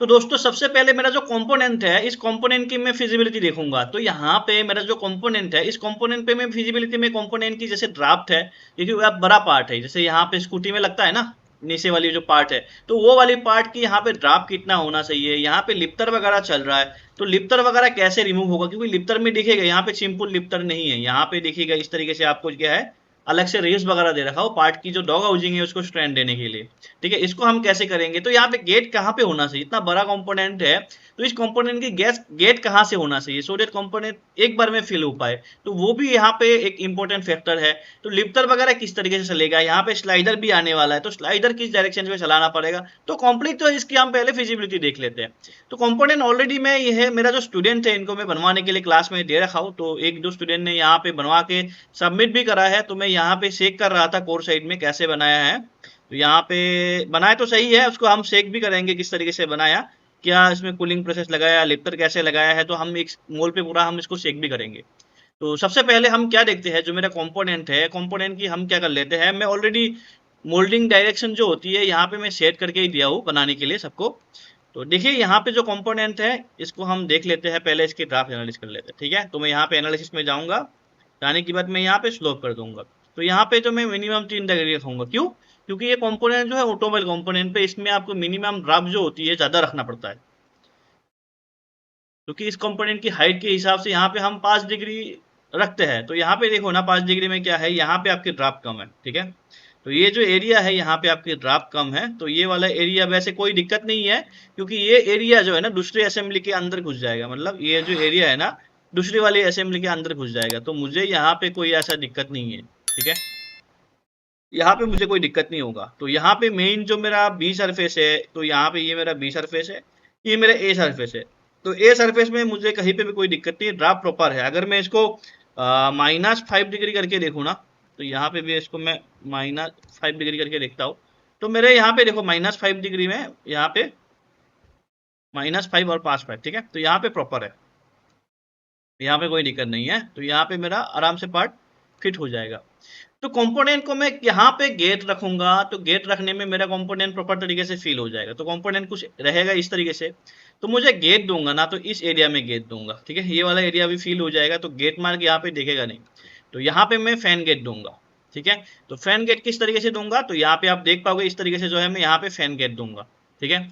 तो दोस्तों सबसे पहले मेरा जो कंपोनेंट है, इस कंपोनेंट की मैं फिजिबिलिटी देखूंगा। तो यहाँ पे मेरा जो कंपोनेंट है, इस कंपोनेंट पे मैं फिजिबिलिटी में कंपोनेंट की जैसे ड्राफ्ट है, क्योंकि वो बड़ा पार्ट है, जैसे यहाँ पे स्कूटी में लगता है ना नीचे वाली जो पार्ट है, तो वो वाली पार्ट की यहाँ पे ड्राफ्ट कितना होना चाहिए। यहाँ पे लिप्टर वगैरह चल रहा है, तो लिप्टर वगैरह कैसे रिमूव होगा, क्योंकि लिप्टर में दिखेगा, यहाँ पे सिंपल लिप्टर नहीं है, यहाँ पे दिखेगा इस तरीके से आपको क्या है, अलग से रेस वगैरह दे रखा हो पार्ट की जो डॉग हाउसिंग है उसको स्ट्रेंथ देने के लिए। ठीक है, इसको हम कैसे करेंगे, तो यहाँ पे गेट कहाँ पे होना चाहिए, इतना बड़ा कंपोनेंट है तो इस कंपोनेंट की गैस गेट कहाँ से होना चाहिए, सो दैट कंपोनेंट एक बार में फिल हो पाए। तो वो भी यहाँ पे एक इंपॉर्टेंट फैक्टर है। तो लिफ्टर वगैरह किस तरीके से चलेगा, यहाँ पे स्लाइडर भी आने वाला है, तो स्लाइडर किस डायरेक्शन में चलाना पड़ेगा। तो कंप्लीट तो इसकी हम पहले फिजिबिलिटी देख लेते हैं। तो कंपोनेंट ऑलरेडी मैं ये है, मेरा जो स्टूडेंट है इनको मैं बनवाने के लिए क्लास में दे रखा हूँ, तो एक दो स्टूडेंट ने यहाँ पे बनवा के सबमिट भी करा है, तो मैं यहाँ पे चेक कर रहा था कोर साइड में कैसे बनाया है। तो यहाँ पे बनाया तो सही है, उसको हम चेक भी करेंगे किस तरीके से बनाया, क्या इसमें कूलिंग प्रोसेस लगाया, लिफ्टर कैसे लगाया है, तो हम एक मोल पे पूरा हम इसको चेक भी करेंगे। तो सबसे पहले हम क्या देखते हैं, जो मेरा कंपोनेंट है, कंपोनेंट की हम क्या कर लेते हैं, मैं ऑलरेडी मोल्डिंग डायरेक्शन जो होती है यहाँ पे मैं सेट करके ही दिया हूँ बनाने के लिए सबको। तो देखिए यहाँ पे जो कंपोनेंट है इसको हम देख लेते हैं, पहले इसकी ड्राफ्ट एनालिसिस कर लेते हैं। ठीक है, तो मैं यहाँ पे एनालिसिस में जाऊंगा, जाने के बाद मैं यहाँ पे स्लोप कर दूंगा। तो यहाँ पे तो मैं मिनिमम 3 डिग्री रखूंगा, क्यों, क्योंकि ये कंपोनेंट जो है ऑटोमोबाइल कंपोनेंट पे, इसमें आपको मिनिमम ड्राफ्ट जो होती है ज़्यादा रखना पड़ता है, क्योंकि इस कंपोनेंट की हाइट के हिसाब से यहाँ पे हम 5 डिग्री रखते हैं। तो यहाँ पे देखो ना 5 डिग्री में क्या है, यहाँ पे आपकी ड्राफ्ट कम है। ठीक है, तो ये जो एरिया है यहाँ पे आपकी ड्राफ्ट कम है, तो ये वाला एरिया वैसे कोई दिक्कत नहीं है, क्योंकि ये एरिया जो है ना दूसरी असेंबली के अंदर घुस जाएगा, मतलब ये जो एरिया है ना दूसरी वाली असेंबली के अंदर घुस जाएगा, तो मुझे यहाँ पे कोई ऐसा दिक्कत नहीं है। ठीक है, यहाँ पे मुझे कोई दिक्कत नहीं होगा। तो यहाँ पे मेन जो मेरा बी सरफेस है, तो यहाँ पे ये मेरा बी सरफेस है, ये मेरा ए सरफेस है। तो ए सरफेस में मुझे कहीं पे भी कोई दिक्कत नहीं है, ड्राफ्ट प्रॉपर है। अगर मैं इसको -5 डिग्री करके देखूँ ना, तो यहाँ पे भी इसको मैं -5 डिग्री करके देखता हूँ, तो मेरे यहाँ पे देखो -5 डिग्री में यहाँ पे -5 और +5। ठीक है, तो यहाँ पे प्रॉपर है, यहाँ पे कोई दिक्कत नहीं है, तो यहाँ पे मेरा आराम से पार्ट फिट हो जाएगा। तो कंपोनेंट को मैं यहाँ पे गेट रखूंगा, तो गेट रखने में मेरा कंपोनेंट प्रॉपर तरीके से फिल हो जाएगा। तो कंपोनेंट कुछ रहेगा इस तरीके से, तो मुझे गेट दूंगा ना, तो इस एरिया में गेट दूंगा। ठीक है, ये वाला एरिया भी फिल हो जाएगा, तो गेट मार्क यहाँ पे देखेगा नहीं। तो यहाँ पे मैं फैन गेट दूंगा। ठीक है, तो फैन गेट किस तरीके से दूंगा, तो यहाँ पे आप देख पाओगे इस तरीके से जो है मैं यहाँ पे फैन गेट दूंगा। ठीक है,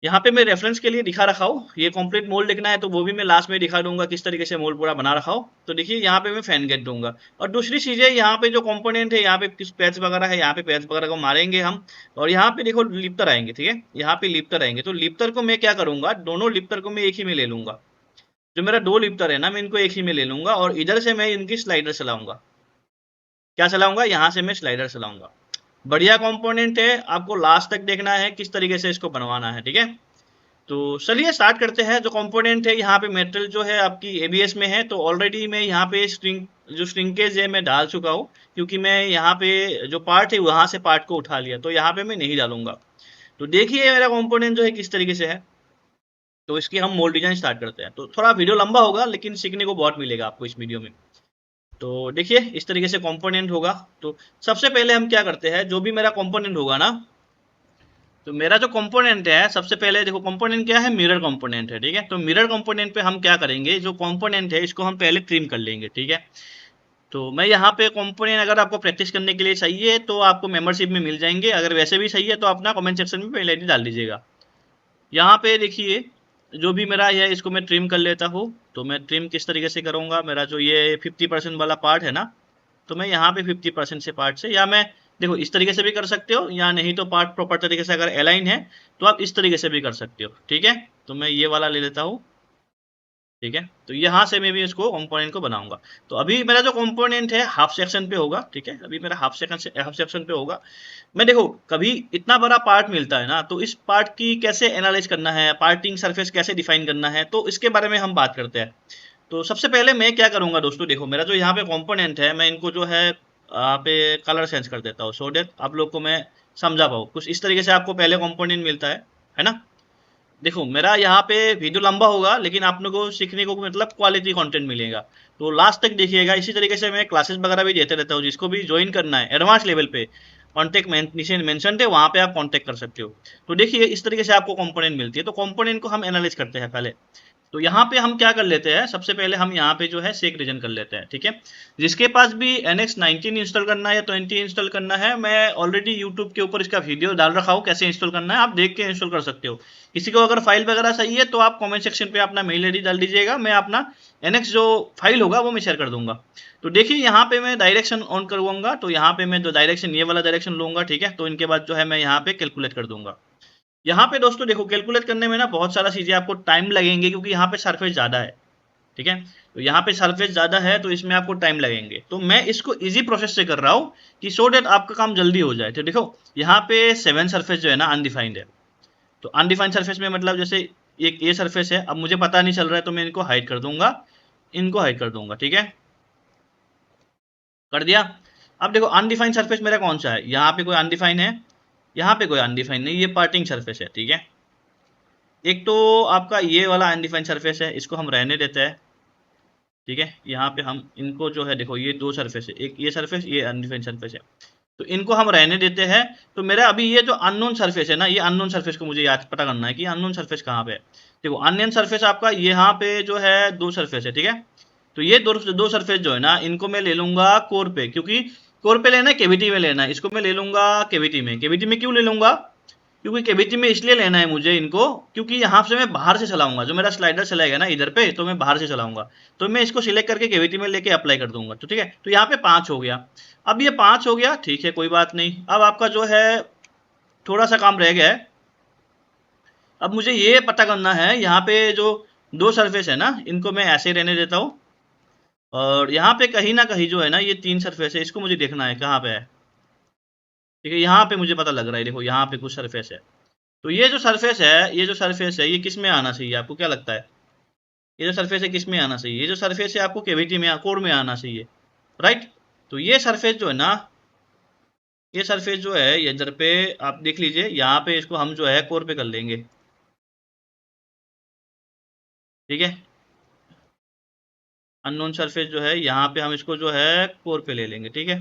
यहाँ पे मैं रेफरेंस के लिए दिखा रखा हूँ, ये कंप्लीट मोल्ड लिखना है तो वो भी मैं लास्ट में दिखा दूंगा किस तरीके से मोल्ड पूरा बना रखा हो। तो देखिए यहाँ पे मैं फैन गेट दूंगा। और दूसरी चीज़ है, यहाँ पे जो कंपोनेंट है यहाँ पे किस पैच वगैरह है, यहाँ पे पैच वगैरह को मारेंगे हम। और यहाँ पे देखो लिफ्टर आएंगे। ठीक है, यहाँ पे लिफ्टर आएंगे, तो लिफ्टर को मैं क्या करूंगा, दोनों लिफ्टर को मैं एक ही में ले लूंगा। जो मेरा 2 लिफ्टर है ना, मैं इनको एक ही में ले लूंगा, और इधर से मैं इनकी स्लाइडर चलाऊंगा। क्या चलाऊंगा, यहाँ से मैं स्लाइडर चलाऊंगा। बढ़िया कंपोनेंट है, आपको लास्ट तक देखना है किस तरीके से इसको बनवाना है। ठीक है, तो चलिए स्टार्ट करते हैं। जो कंपोनेंट है यहाँ पे मेटल जो है आपकी एबीएस में है, तो ऑलरेडी मैं यहाँ पे स्ट्रिंग जो श्रिंकेज है मैं डाल चुका हूँ, क्योंकि मैं यहाँ पे जो पार्ट है वहां से पार्ट को उठा लिया, तो यहाँ पे मैं नहीं डालूंगा। तो देखिए मेरा कंपोनेंट जो है किस तरीके से है। तो इसकी हम मोल्ड डिजाइन स्टार्ट करते हैं। तो थोड़ा वीडियो लंबा होगा, लेकिन सीखने को बहुत मिलेगा आपको इस वीडियो में। तो देखिए इस तरीके से कंपोनेंट होगा। तो सबसे पहले हम क्या करते हैं, जो भी मेरा कंपोनेंट होगा ना, तो मेरा जो कंपोनेंट है सबसे पहले देखो, कंपोनेंट क्या है, मिरर कंपोनेंट है। ठीक है, तो मिरर कंपोनेंट पे हम क्या करेंगे, जो कंपोनेंट है इसको हम पहले ट्रिम कर लेंगे। ठीक है, तो मैं यहाँ पे कंपोनेंट अगर आपको प्रैक्टिस करने के लिए चाहिए तो आपको मेंबरशिप में मिल जाएंगे, अगर वैसे भी चाहिए तो अपना कमेंट सेक्शन में पहले ही डाल दीजिएगा। यहाँ पे देखिए जो भी मेरा है इसको मैं ट्रिम कर लेता हूँ। तो मैं ट्रिम किस तरीके से करूँगा, मेरा जो ये 50% वाला पार्ट है ना, तो मैं यहाँ पे 50% से पार्ट से, या मैं देखो इस तरीके से भी कर सकते हो, या नहीं तो पार्ट प्रॉपर तरीके से अगर अलाइन है तो आप इस तरीके से भी कर सकते हो। ठीक है, तो मैं ये वाला ले लेता हूँ। ठीक है, तो यहाँ से मैं भी इसको कंपोनेंट को बनाऊंगा। तो अभी मेरा जो कंपोनेंट है हाफ सेक्शन पे होगा। ठीक है, अभी मेरा हाफ सेक्शन पे होगा। मैं देखो कभी इतना बड़ा पार्ट मिलता है ना, तो इस पार्ट की कैसे एनालाइज करना है, पार्टिंग सरफेस कैसे डिफाइन करना है, तो इसके बारे में हम बात करते हैं। तो सबसे पहले मैं क्या करूंगा दोस्तों, देखो मेरा जो यहाँ पे कंपोनेंट है, मैं इनको जो है यहाँ पे कलर चेंज कर देता हूँ, सो डेट आप लोग को मैं समझा पाऊँ। कुछ इस तरीके से आपको पहले कंपोनेंट मिलता है ना। देखो मेरा यहाँ पे वीडियो लंबा होगा, लेकिन आप लोगों को सीखने को मतलब क्वालिटी कंटेंट मिलेगा, तो लास्ट तक देखिएगा। इसी तरीके से मैं क्लासेस वगैरह भी देते रहता हूँ, जिसको भी ज्वाइन करना है एडवांस लेवल पे, कॉन्टेक्ट नीचे मेंशन है, वहां पे आप कॉन्टेक्ट कर सकते हो। तो देखिए इस तरीके से आपको कंपोनेंट मिलती है। तो कंपोनेंट को हम एनालाइज करते हैं पहले। तो यहाँ पे हम क्या कर लेते हैं, सबसे पहले हम यहाँ पे जो है सेक रीजन कर लेते हैं, ठीक है। जिसके पास भी NX19 इंस्टॉल करना है या 20 इंस्टॉल करना है, मैं ऑलरेडी यूट्यूब के ऊपर इसका वीडियो डाल रखा हूँ कैसे इंस्टॉल करना है, आप देख के इंस्टॉल कर सकते हो। किसी को अगर फाइल वगैरह सही है तो आप कमेंट सेक्शन पे अपना मेल ID डाल दीजिएगा, मैं अपना NX जो फाइल होगा वो मैं शेयर कर दूंगा। तो देखिए यहाँ पे मैं डायरेक्शन ऑन करूंगा, तो यहाँ पे मैं जो डायरेक्शन ये वाला डायरेक्शन लूंगा, ठीक है। तो इनके बाद जो है मैं यहाँ पे कैलकुलेट कर दूंगा। यहाँ पे दोस्तों देखो कैलकुलेट करने में ना बहुत सारा चीजें आपको टाइम लगेंगे, क्योंकि यहाँ पे सरफेस ज्यादा है, ठीक है। तो यहाँ पे सरफेस ज्यादा है तो इसमें आपको टाइम लगेंगे। तो मैं इसको इजी प्रोसेस से कर रहा हूँ कि सो डेट आपका काम जल्दी हो जाए। तो देखो यहाँ पे 7 सरफेस जो है ना अनडिफाइंड है। तो अनडिफाइंड सरफेस में मतलब जैसे एक ये सरफेस है, अब मुझे पता नहीं चल रहा है तो मैं इनको हाइड कर दूंगा, इनको हाइड कर दूंगा, ठीक है, कर दिया। अब देखो अनडिफाइंड सरफेस मेरा कौन सा है, यहाँ पे कोई अनडिफाइंड है, यहाँ पे कोई अनडिफाइंड नहीं, ये पार्टिंग सरफेस है, ठीक है। एक तो आपका ये वाला अनडिफाइंड सरफेस है, इसको हम रहने देते हैं, ठीक है। यहाँ पे हम इनको जो है देखो ये दो सरफेस है, एक ये सरफेस, ये अनडिफाइंड सरफेस है, तो इनको हम रहने देते हैं। तो मेरा अभी ये जो अननोन सरफेस है ना, ये अननोन सरफेस को मुझे याद पता करना है कि अननोन सरफेस कहाँ पे है। देखो अननोन सरफेस आपका यहाँ पे जो है दो सरफेस है, ठीक है। तो ये दो सरफेस जो है ना, इनको मैं ले लूंगा कोर पे, क्योंकि कोर पे लेना है केविटी में लेना है, इसको मैं ले लूंगा केविटी में। केविटी में क्यों ले लूंगा, क्योंकि केविटी में इसलिए लेना है मुझे इनको, क्योंकि यहाँ से मैं बाहर से चलाऊंगा, जो मेरा स्लाइडर चलाएगा ना इधर पे, तो मैं बाहर से चलाऊंगा। तो मैं इसको सिलेक्ट करके केविटी में लेके अप्लाई कर दूंगा, तो ठीक है। तो यहाँ पे 5 हो गया। अब ये 5 हो गया, ठीक है, कोई बात नहीं। अब आपका जो है थोड़ा सा काम रह गया है। अब मुझे ये पता करना है यहाँ पे जो दो सरफेस है ना, इनको मैं ऐसे रहने देता हूँ, और यहाँ पे कहीं ना कहीं जो है ना ये 3 सरफेस है, इसको मुझे देखना है कहाँ पे है, ठीक है। यहाँ पे मुझे पता लग रहा है, देखो यहाँ पे कुछ सरफेस है। तो ये जो सरफेस है, ये जो सरफेस है, ये किस में आना चाहिए, आपको क्या लगता है, ये जो सरफेस है किस में आना चाहिए, ये जो सरफेस है आपको केविटी में कोर में आना चाहिए, राइट। तो ये सरफेस जो है ना, ये सरफेस जो है ये इधर पे आप देख लीजिए, यहाँ पे इसको हम जो है कोर पे कर लेंगे, ठीक है। अननोन सरफेस जो है यहाँ पे हम इसको जो है कोर पे ले लेंगे, ठीक है।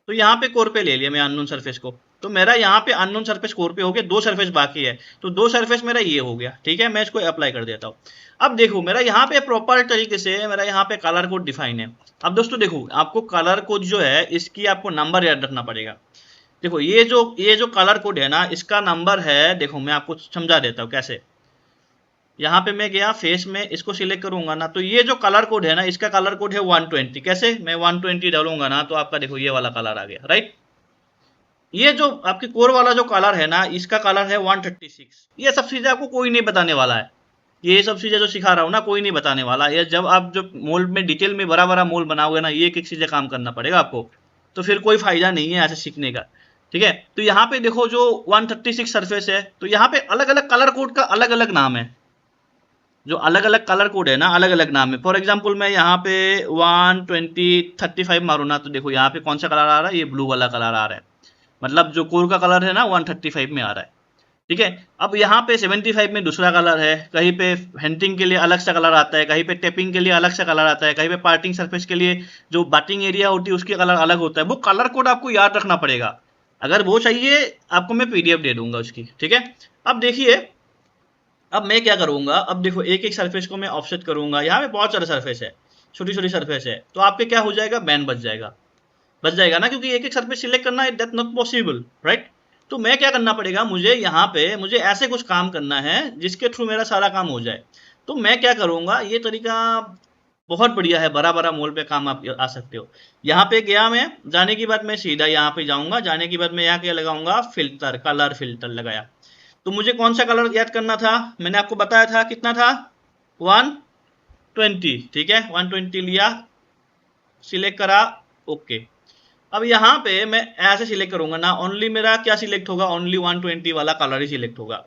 तो यहाँ पे कोर पे ले लिया मैं अननोन सरफेस को। तो मेरा यहाँ पे अननोन सरफेस कोर पे हो गया, दो सरफेस बाकी है, तो दो सरफेस मेरा ये हो गया, ठीक है। मैं इसको अप्लाई कर देता हूँ। अब देखो मेरा यहाँ पे प्रॉपर तरीके से मेरा यहाँ पे कलर कोड डिफाइन है। अब दोस्तों देखो आपको कलर कोड जो है इसकी आपको नंबर याद रखना पड़ेगा। देखो ये जो कलर कोड है ना, इसका नंबर है, देखो मैं आपको समझा देता हूँ कैसे। यहाँ पे मैं गया फेस में, इसको सिलेक्ट करूंगा ना, तो ये जो कलर कोड है ना, इसका कलर कोड है 120। कैसे, मैं 120 डालूंगा ना, तो आपका देखो ये वाला कलर आ गया, राइट। ये जो आपके कोर वाला जो कलर है ना, इसका कलर है 136। ये सब चीजें आपको कोई नहीं बताने वाला है, ये सब चीजें जो सिखा रहा हूँ ना कोई नहीं बताने वाला। ये जब आप जो मोल में डिटेल में बड़ा बड़ा मोल बनाओगे ना, ये एक एक चीजें काम करना पड़ेगा आपको, तो फिर कोई फायदा नहीं है ऐसे सीखने का, ठीक है। तो यहाँ पे देखो जो 136 सरफेस है, तो यहाँ पे अलग अलग कलर कोड का अलग अलग नाम है, जो अलग अलग कलर कोड है ना अलग अलग नाम है। फॉर एग्जाम्पल मैं यहाँ पे 120-35 मारू ना, तो देखो यहाँ पे कौन सा कलर आ रहा है, ये ब्लू वाला कलर आ रहा है, मतलब जो कोर का कलर है ना 135 में आ रहा है, ठीक है। अब यहाँ पे 75 में दूसरा कलर है, कहीं पे हेंटिंग के लिए अलग सा कलर आता है, कहीं पे टेपिंग के लिए अलग सा कलर आता है, कहीं पे पार्टिंग सरफेस के लिए जो बाटिंग एरिया होती है उसके कलर अलग होता है। वो कलर कोड आपको याद रखना पड़ेगा। अगर वो चाहिए आपको मैं PDF दे दूंगा उसकी, ठीक है। अब देखिए अब मैं क्या करूंगा, अब देखो एक एक सरफेस को मैं ऑफसेट करूंगा, यहाँ पे बहुत सारे सरफेस है, छोटी छोटी सरफेस है, तो आपके क्या हो जाएगा, बैन बच जाएगा ना, क्योंकि एक एक सरफेस सिलेक्ट करना है, दैट नॉट पॉसिबल, राइट। तो मैं क्या करना पड़ेगा, मुझे यहाँ पे मुझे ऐसे कुछ काम करना है जिसके थ्रू मेरा सारा काम हो जाए। तो मैं क्या करूंगा, ये तरीका बहुत बढ़िया है, बड़ा बड़ा मोल पे काम आप आ सकते हो। यहाँ पे गया मैं, जाने की बाद मैं सीधा यहाँ पे जाऊंगा, जाने की बाद मैं यहाँ क्या लगाऊंगा, फिल्टर, कलर फिल्टर लगाया। तो मुझे कौन सा कलर याद करना था, मैंने आपको बताया था कितना था, 120, ठीक है। 120 लिया, सिलेक्ट करा, ओके। अब यहाँ पे मैं ऐसे सिलेक्ट करूंगा ना, ओनली मेरा क्या सिलेक्ट होगा, ओनली 120 वाला कलर ही सिलेक्ट होगा।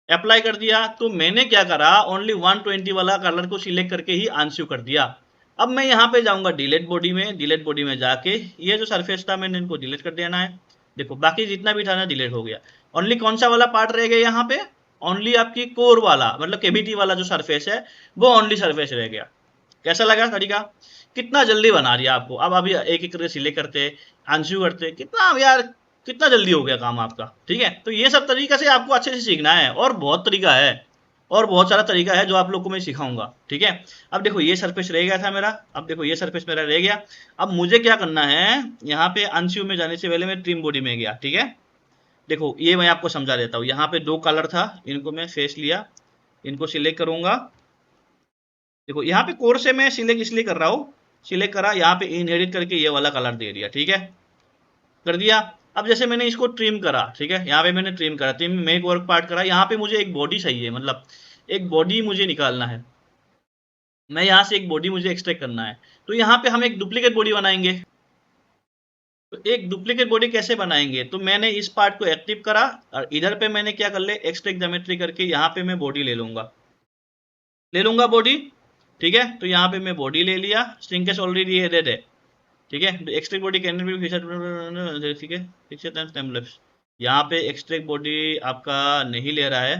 अप्लाई कर दिया, तो मैंने क्या करा, ओनली 120 वाला कलर को सिलेक्ट करके ही आंसू कर दिया। अब मैं यहाँ पे जाऊंगा डिलीट बॉडी में, डिलीट बॉडी में जाके ये जो सरफेस था मैंने इनको डिलीट कर देना है। देखो बाकी जितना भी था ना डिलीट हो गया, ओनली कौन सा वाला पार्ट रह गया यहाँ पे, ओनली आपकी कोर वाला मतलब केविटी वाला जो सरफेस है वो ओनली सरफेस रह गया। कैसा लगा तरीका, कितना जल्दी बना दिया आपको। अब अभी एक एक करके सिलेक्ट करते, आंसू करते, कितना यार कितना जल्दी हो गया काम आपका। ठीक है, तो ये सब तरीका से आपको अच्छे से सीखना है, और बहुत तरीका है, और बहुत सारा तरीका है जो आप लोग को मैं सिखाऊंगा। ठीक है, अब देखो ये सरफेस रह गया था मेरा, अब देखो ये सरफेस मेरा रह गया। अब मुझे क्या करना है, यहाँ पे अनस्यू में जाने से पहले मैं ट्रिम बॉडी में गया। ठीक है, देखो ये मैं आपको समझा देता हूँ। यहाँ पे दो कलर था, इनको मैं फेस लिया, इनको सिलेक्ट करूंगा। देखो यहाँ पे कोर से मैं सिलेक्ट इसलिए कर रहा हूँ, सिलेक्ट करा, यहाँ पे इनहेरिट करके ये वाला कलर दे दिया। ठीक है, कर दिया। अब जैसे मैंने इसको ट्रिम करा, ठीक है, यहाँ पे मैंने ट्रिम करा, ट्रिम मेक वर्क पार्ट करा, यहाँ पे मुझे एक बॉडी चाहिए, मतलब एक बॉडी मुझे निकालना है। मैं यहाँ से एक बॉडी मुझे एक्सट्रैक्ट करना है, तो यहाँ पे हम एक डुप्लीकेट बॉडी बनाएंगे। तो एक डुप्लीकेट बॉडी कैसे बनाएंगे, तो मैंने इस पार्ट को एक्टिव करा, और इधर पे मैंने क्या कर ले, एक्सट्रैक्ट ज्योमेट्री करके यहाँ पे मैं बॉडी ले लूंगा बॉडी। ठीक है, तो यहाँ पे मैं बॉडी ले लिया, श्रिंकेज ऑलरेडी एडेड है। ठीक है, extract body can be feature. ठीक है, फीचर टाइम लैप्स, यहाँ पे एक्सट्रैक्ट बॉडी आपका नहीं ले रहा है,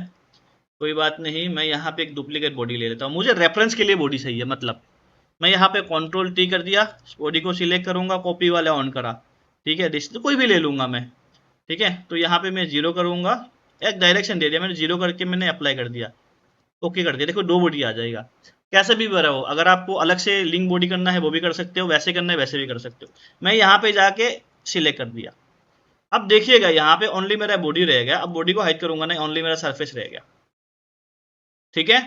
कोई बात नहीं, मैं यहाँ पे एक डुप्लीकेट बॉडी ले लेता हूँ, मुझे रेफरेंस के लिए बॉडी चाहिए। मतलब मैं यहाँ पे कंट्रोल टी कर दिया, बॉडी को सिलेक्ट करूंगा, कॉपी वाला ऑन करा। ठीक है, डिस्टेंस कोई भी ले लूंगा मैं। ठीक है, तो यहाँ पे मैं जीरो करूंगा, एक डायरेक्शन दे दिया मैंने, जीरो करके मैंने अप्लाई कर दिया, ओके कर दिया। देखो दो बॉडी आ जाएगा, कैसे भी बना हो। अगर आपको अलग से लिंक बॉडी करना है वो भी कर सकते हो, वैसे करना है वैसे भी कर सकते हो। मैं यहाँ पे जाके सिलेक्ट कर दिया। अब देखिएगा यहाँ पे ओनली मेरा बॉडी रह गया, अब बॉडी को हाइड करूंगा नहीं, ओनली मेरा सरफेस रह गया। ठीक है,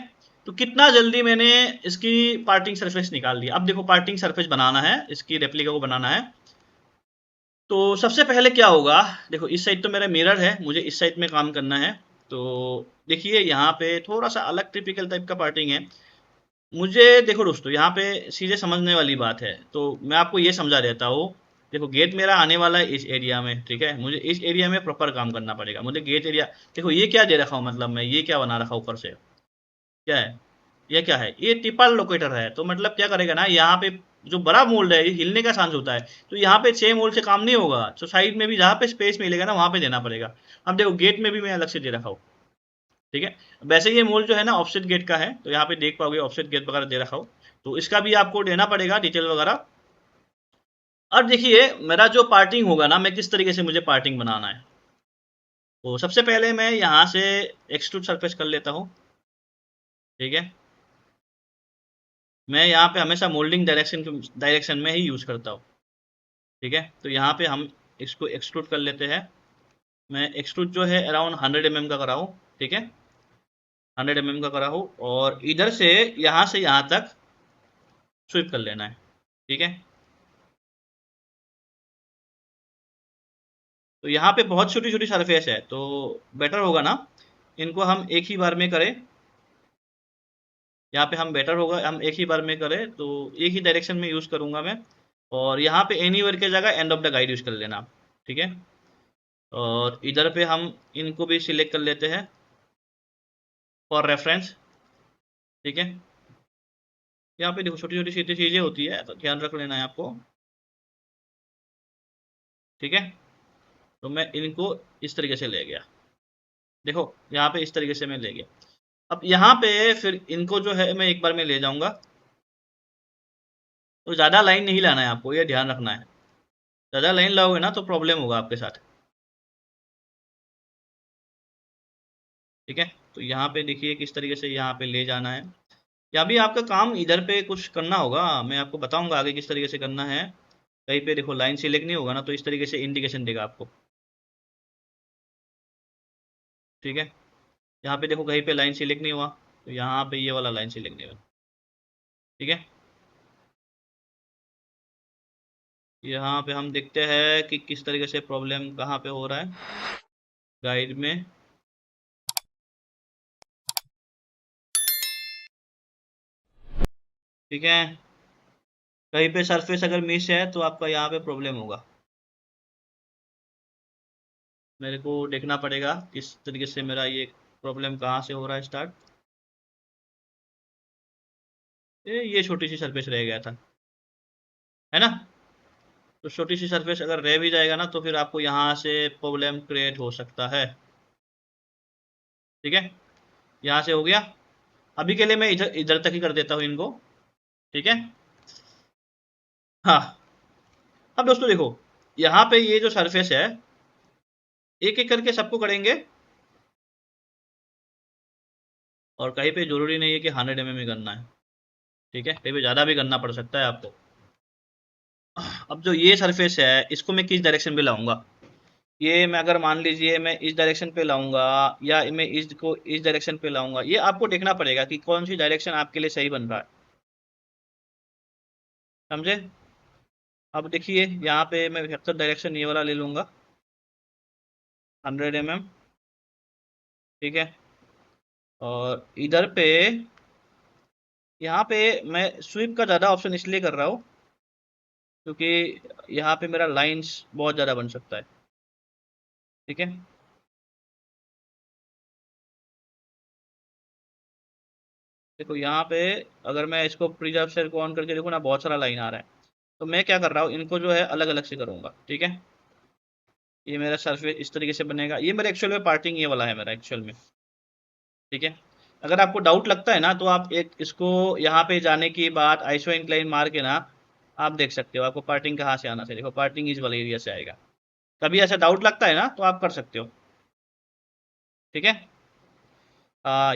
तो कितना जल्दी मैंने इसकी पार्टिंग सरफेस निकाल दिया। अब देखो पार्टिंग सरफेस बनाना है, इसकी रेप्लिका को बनाना है, तो सबसे पहले क्या होगा, देखो इस साइड तो मेरा मिरर है, मुझे इस साइड में काम करना है। तो देखिए यहाँ पे थोड़ा सा अलग टिपिकल टाइप का पार्टिंग है मुझे। देखो दोस्तों, यहाँ पे सीधे समझने वाली बात है, तो मैं आपको ये समझा देता हूँ। देखो गेट मेरा आने वाला है इस एरिया में, ठीक है, मुझे इस एरिया में प्रॉपर काम करना पड़ेगा, मुझे गेट एरिया। देखो ये क्या दे रखा हूँ, मतलब मैं ये क्या बना रखा हूँ ऊपर से, क्या है, ये क्या है, ये टिपल लोकेटर है। तो मतलब क्या करेगा ना, यहाँ पे जो बड़ा मोल्ड है ये हिलने का चांस होता है, तो यहाँ पे 6 मोल्ड से काम नहीं होगा, तो साइड में भी जहाँ पे स्पेस मिलेगा ना वहाँ पे देना पड़ेगा। अब देखो गेट में भी मैं अलग से दे रखा हूँ। ठीक है, वैसे ये मोल्ड जो है ना ऑफसेट गेट का है, तो यहाँ पे देख पाओगे ऑफसेट गेट वगैरह दे रखा हूँ, तो इसका भी आपको देना पड़ेगा डिटेल वगैरह। अब देखिए मेरा जो पार्टिंग होगा ना, मैं किस तरीके से मुझे पार्टिंग बनाना है, तो सबसे पहले मैं यहाँ से एक्सट्रूड सरफेस कर लेता हूँ। ठीक है, मैं यहाँ पे हमेशा मोल्डिंग डायरेक्शन में ही यूज़ करता हूँ। ठीक है, तो यहाँ पे हम इसको एक्सट्रूड कर लेते हैं। मैं एक्सट्रूड जो है अराउंड 100 mm का करा हूँ। ठीक है, 100 mm का करा हूँ, और इधर से यहाँ तक स्वीप कर लेना है। ठीक है, तो यहाँ पे बहुत छोटी छोटी सरफेस है, तो बेटर होगा ना इनको हम एक ही बार में करें। यहाँ पे हम बेटर होगा हम एक ही बार में करें, तो एक ही डायरेक्शन में यूज़ करूँगा मैं। और यहाँ पे एनीवेयर की जगह end of the guide use कर लेना। ठीक है, और इधर पे हम इनको भी सिलेक्ट कर लेते हैं फॉर रेफरेंस। ठीक है, यहाँ पे देखो छोटी छोटी सीधी चीज़ें होती है, तो ध्यान रख लेना है आपको। ठीक है, तो मैं इनको इस तरीके से ले गया, देखो यहाँ पे इस तरीके से मैं ले गया। अब यहाँ पे फिर इनको जो है मैं एक बार में ले जाऊँगा, तो ज़्यादा लाइन नहीं लाना है आपको, ये ध्यान रखना है। ज़्यादा लाइन लाओगे ना तो प्रॉब्लम होगा आपके साथ। ठीक है, तो यहाँ पे देखिए किस तरीके से यहाँ पे ले जाना है, या भी आपका काम इधर पे कुछ करना होगा, मैं आपको बताऊंगा आगे किस तरीके से करना है। कहीं पे देखो लाइन सिलेक्ट नहीं होगा ना, तो इस तरीके से इंडिकेशन देगा आपको। ठीक है, यहाँ पे देखो कहीं पे लाइन सिलेक्ट नहीं हुआ, तो यहाँ पे ये वाला लाइन सिलेक्ट नहीं हुआ। ठीक है, यहाँ पे हम देखते हैं कि किस तरीके से प्रॉब्लम कहाँ पे हो रहा है गाइड में। ठीक है, कहीं पे सरफेस अगर मिस है तो आपका यहाँ पे प्रॉब्लम होगा, मेरे को देखना पड़ेगा किस तरीके से मेरा ये प्रॉब्लम कहाँ से हो रहा है स्टार्ट। ये छोटी सी सरफेस रह गया था, है ना, तो छोटी सी सरफेस अगर रह भी जाएगा ना, तो फिर आपको यहाँ से प्रॉब्लम क्रिएट हो सकता है। ठीक है, यहाँ से हो गया, अभी के लिए मैं इधर इधर तक ही कर देता हूँ इनको। ठीक है, हाँ, अब दोस्तों देखो यहाँ पे ये जो सरफेस है, एक एक करके सबको करेंगे, और कहीं पे जरूरी नहीं है कि 100 mm ही करना है, ठीक है, कहीं पे ज़्यादा भी करना पड़ सकता है आपको। अब जो ये सरफेस है इसको मैं किस डायरेक्शन पे लाऊंगा, ये मैं अगर मान लीजिए मैं इस डायरेक्शन पे लाऊंगा या मैं इसको इस डायरेक्शन पे लाऊंगा, ये आपको देखना पड़ेगा कि कौन सी डायरेक्शन आपके लिए सही बन रहा है, समझे। अब देखिए यहाँ पे मैं वेक्टर डायरेक्शन ये वाला ले लूंगा, 100 mm, ठीक है। और इधर पे यहाँ पे मैं स्वीप का ज़्यादा ऑप्शन इसलिए कर रहा हूँ क्योंकि यहाँ पे मेरा लाइंस बहुत ज़्यादा बन सकता है, ठीक है। देखो यहाँ पे अगर मैं इसको प्रिजर्व सेल को ऑन करके देखूँ ना, बहुत सारा लाइन आ रहा है, तो मैं क्या कर रहा हूँ, इनको जो है अलग अलग से करूँगा, ठीक है। ये मेरा सरफेस इस तरीके से बनेगा, ये मेरा एक्चुअल में पार्टिंग ये वाला है मेरा एक्चुअल में, ठीक है। अगर आपको डाउट लगता है ना तो आप एक इसको यहाँ पे जाने की बाद आइसो इंक्लाइन मार के ना आप देख सकते हो आपको पार्टिंग कहाँ से आना चाहिए। देखो पार्टिंग इस वाले एरिया से आएगा, कभी ऐसा डाउट लगता है ना तो आप कर सकते हो, ठीक है।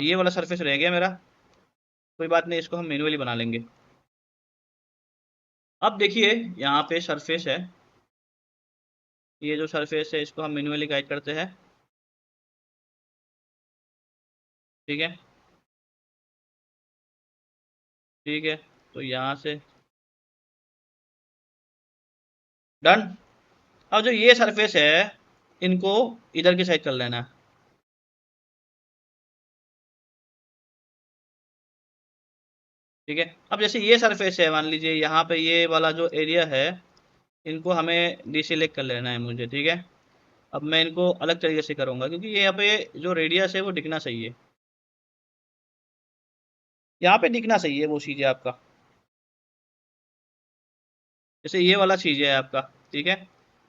ये वाला सरफेस रह गया मेरा, कोई बात नहीं, इसको हम मैन्युअली बना लेंगे। अब देखिए यहाँ पे सरफेस है, ये जो सरफेस है इसको हम मैन्युअली गाइड करते हैं, ठीक है, ठीक है। तो यहाँ से डन। अब जो ये सरफेस है इनको इधर की साइड कर लेना है, ठीक है। अब जैसे ये सरफेस है, मान लीजिए यहाँ पे ये वाला जो एरिया है इनको हमें डिसेलेक्ट कर लेना है मुझे, ठीक है। अब मैं इनको अलग तरीके से करूँगा क्योंकि ये यहाँ पे जो रेडियस है वो दिखना सही है, यहाँ पे दिखना सही है वो चीज़ है आपका, जैसे ये वाला चीज़ है आपका, ठीक है।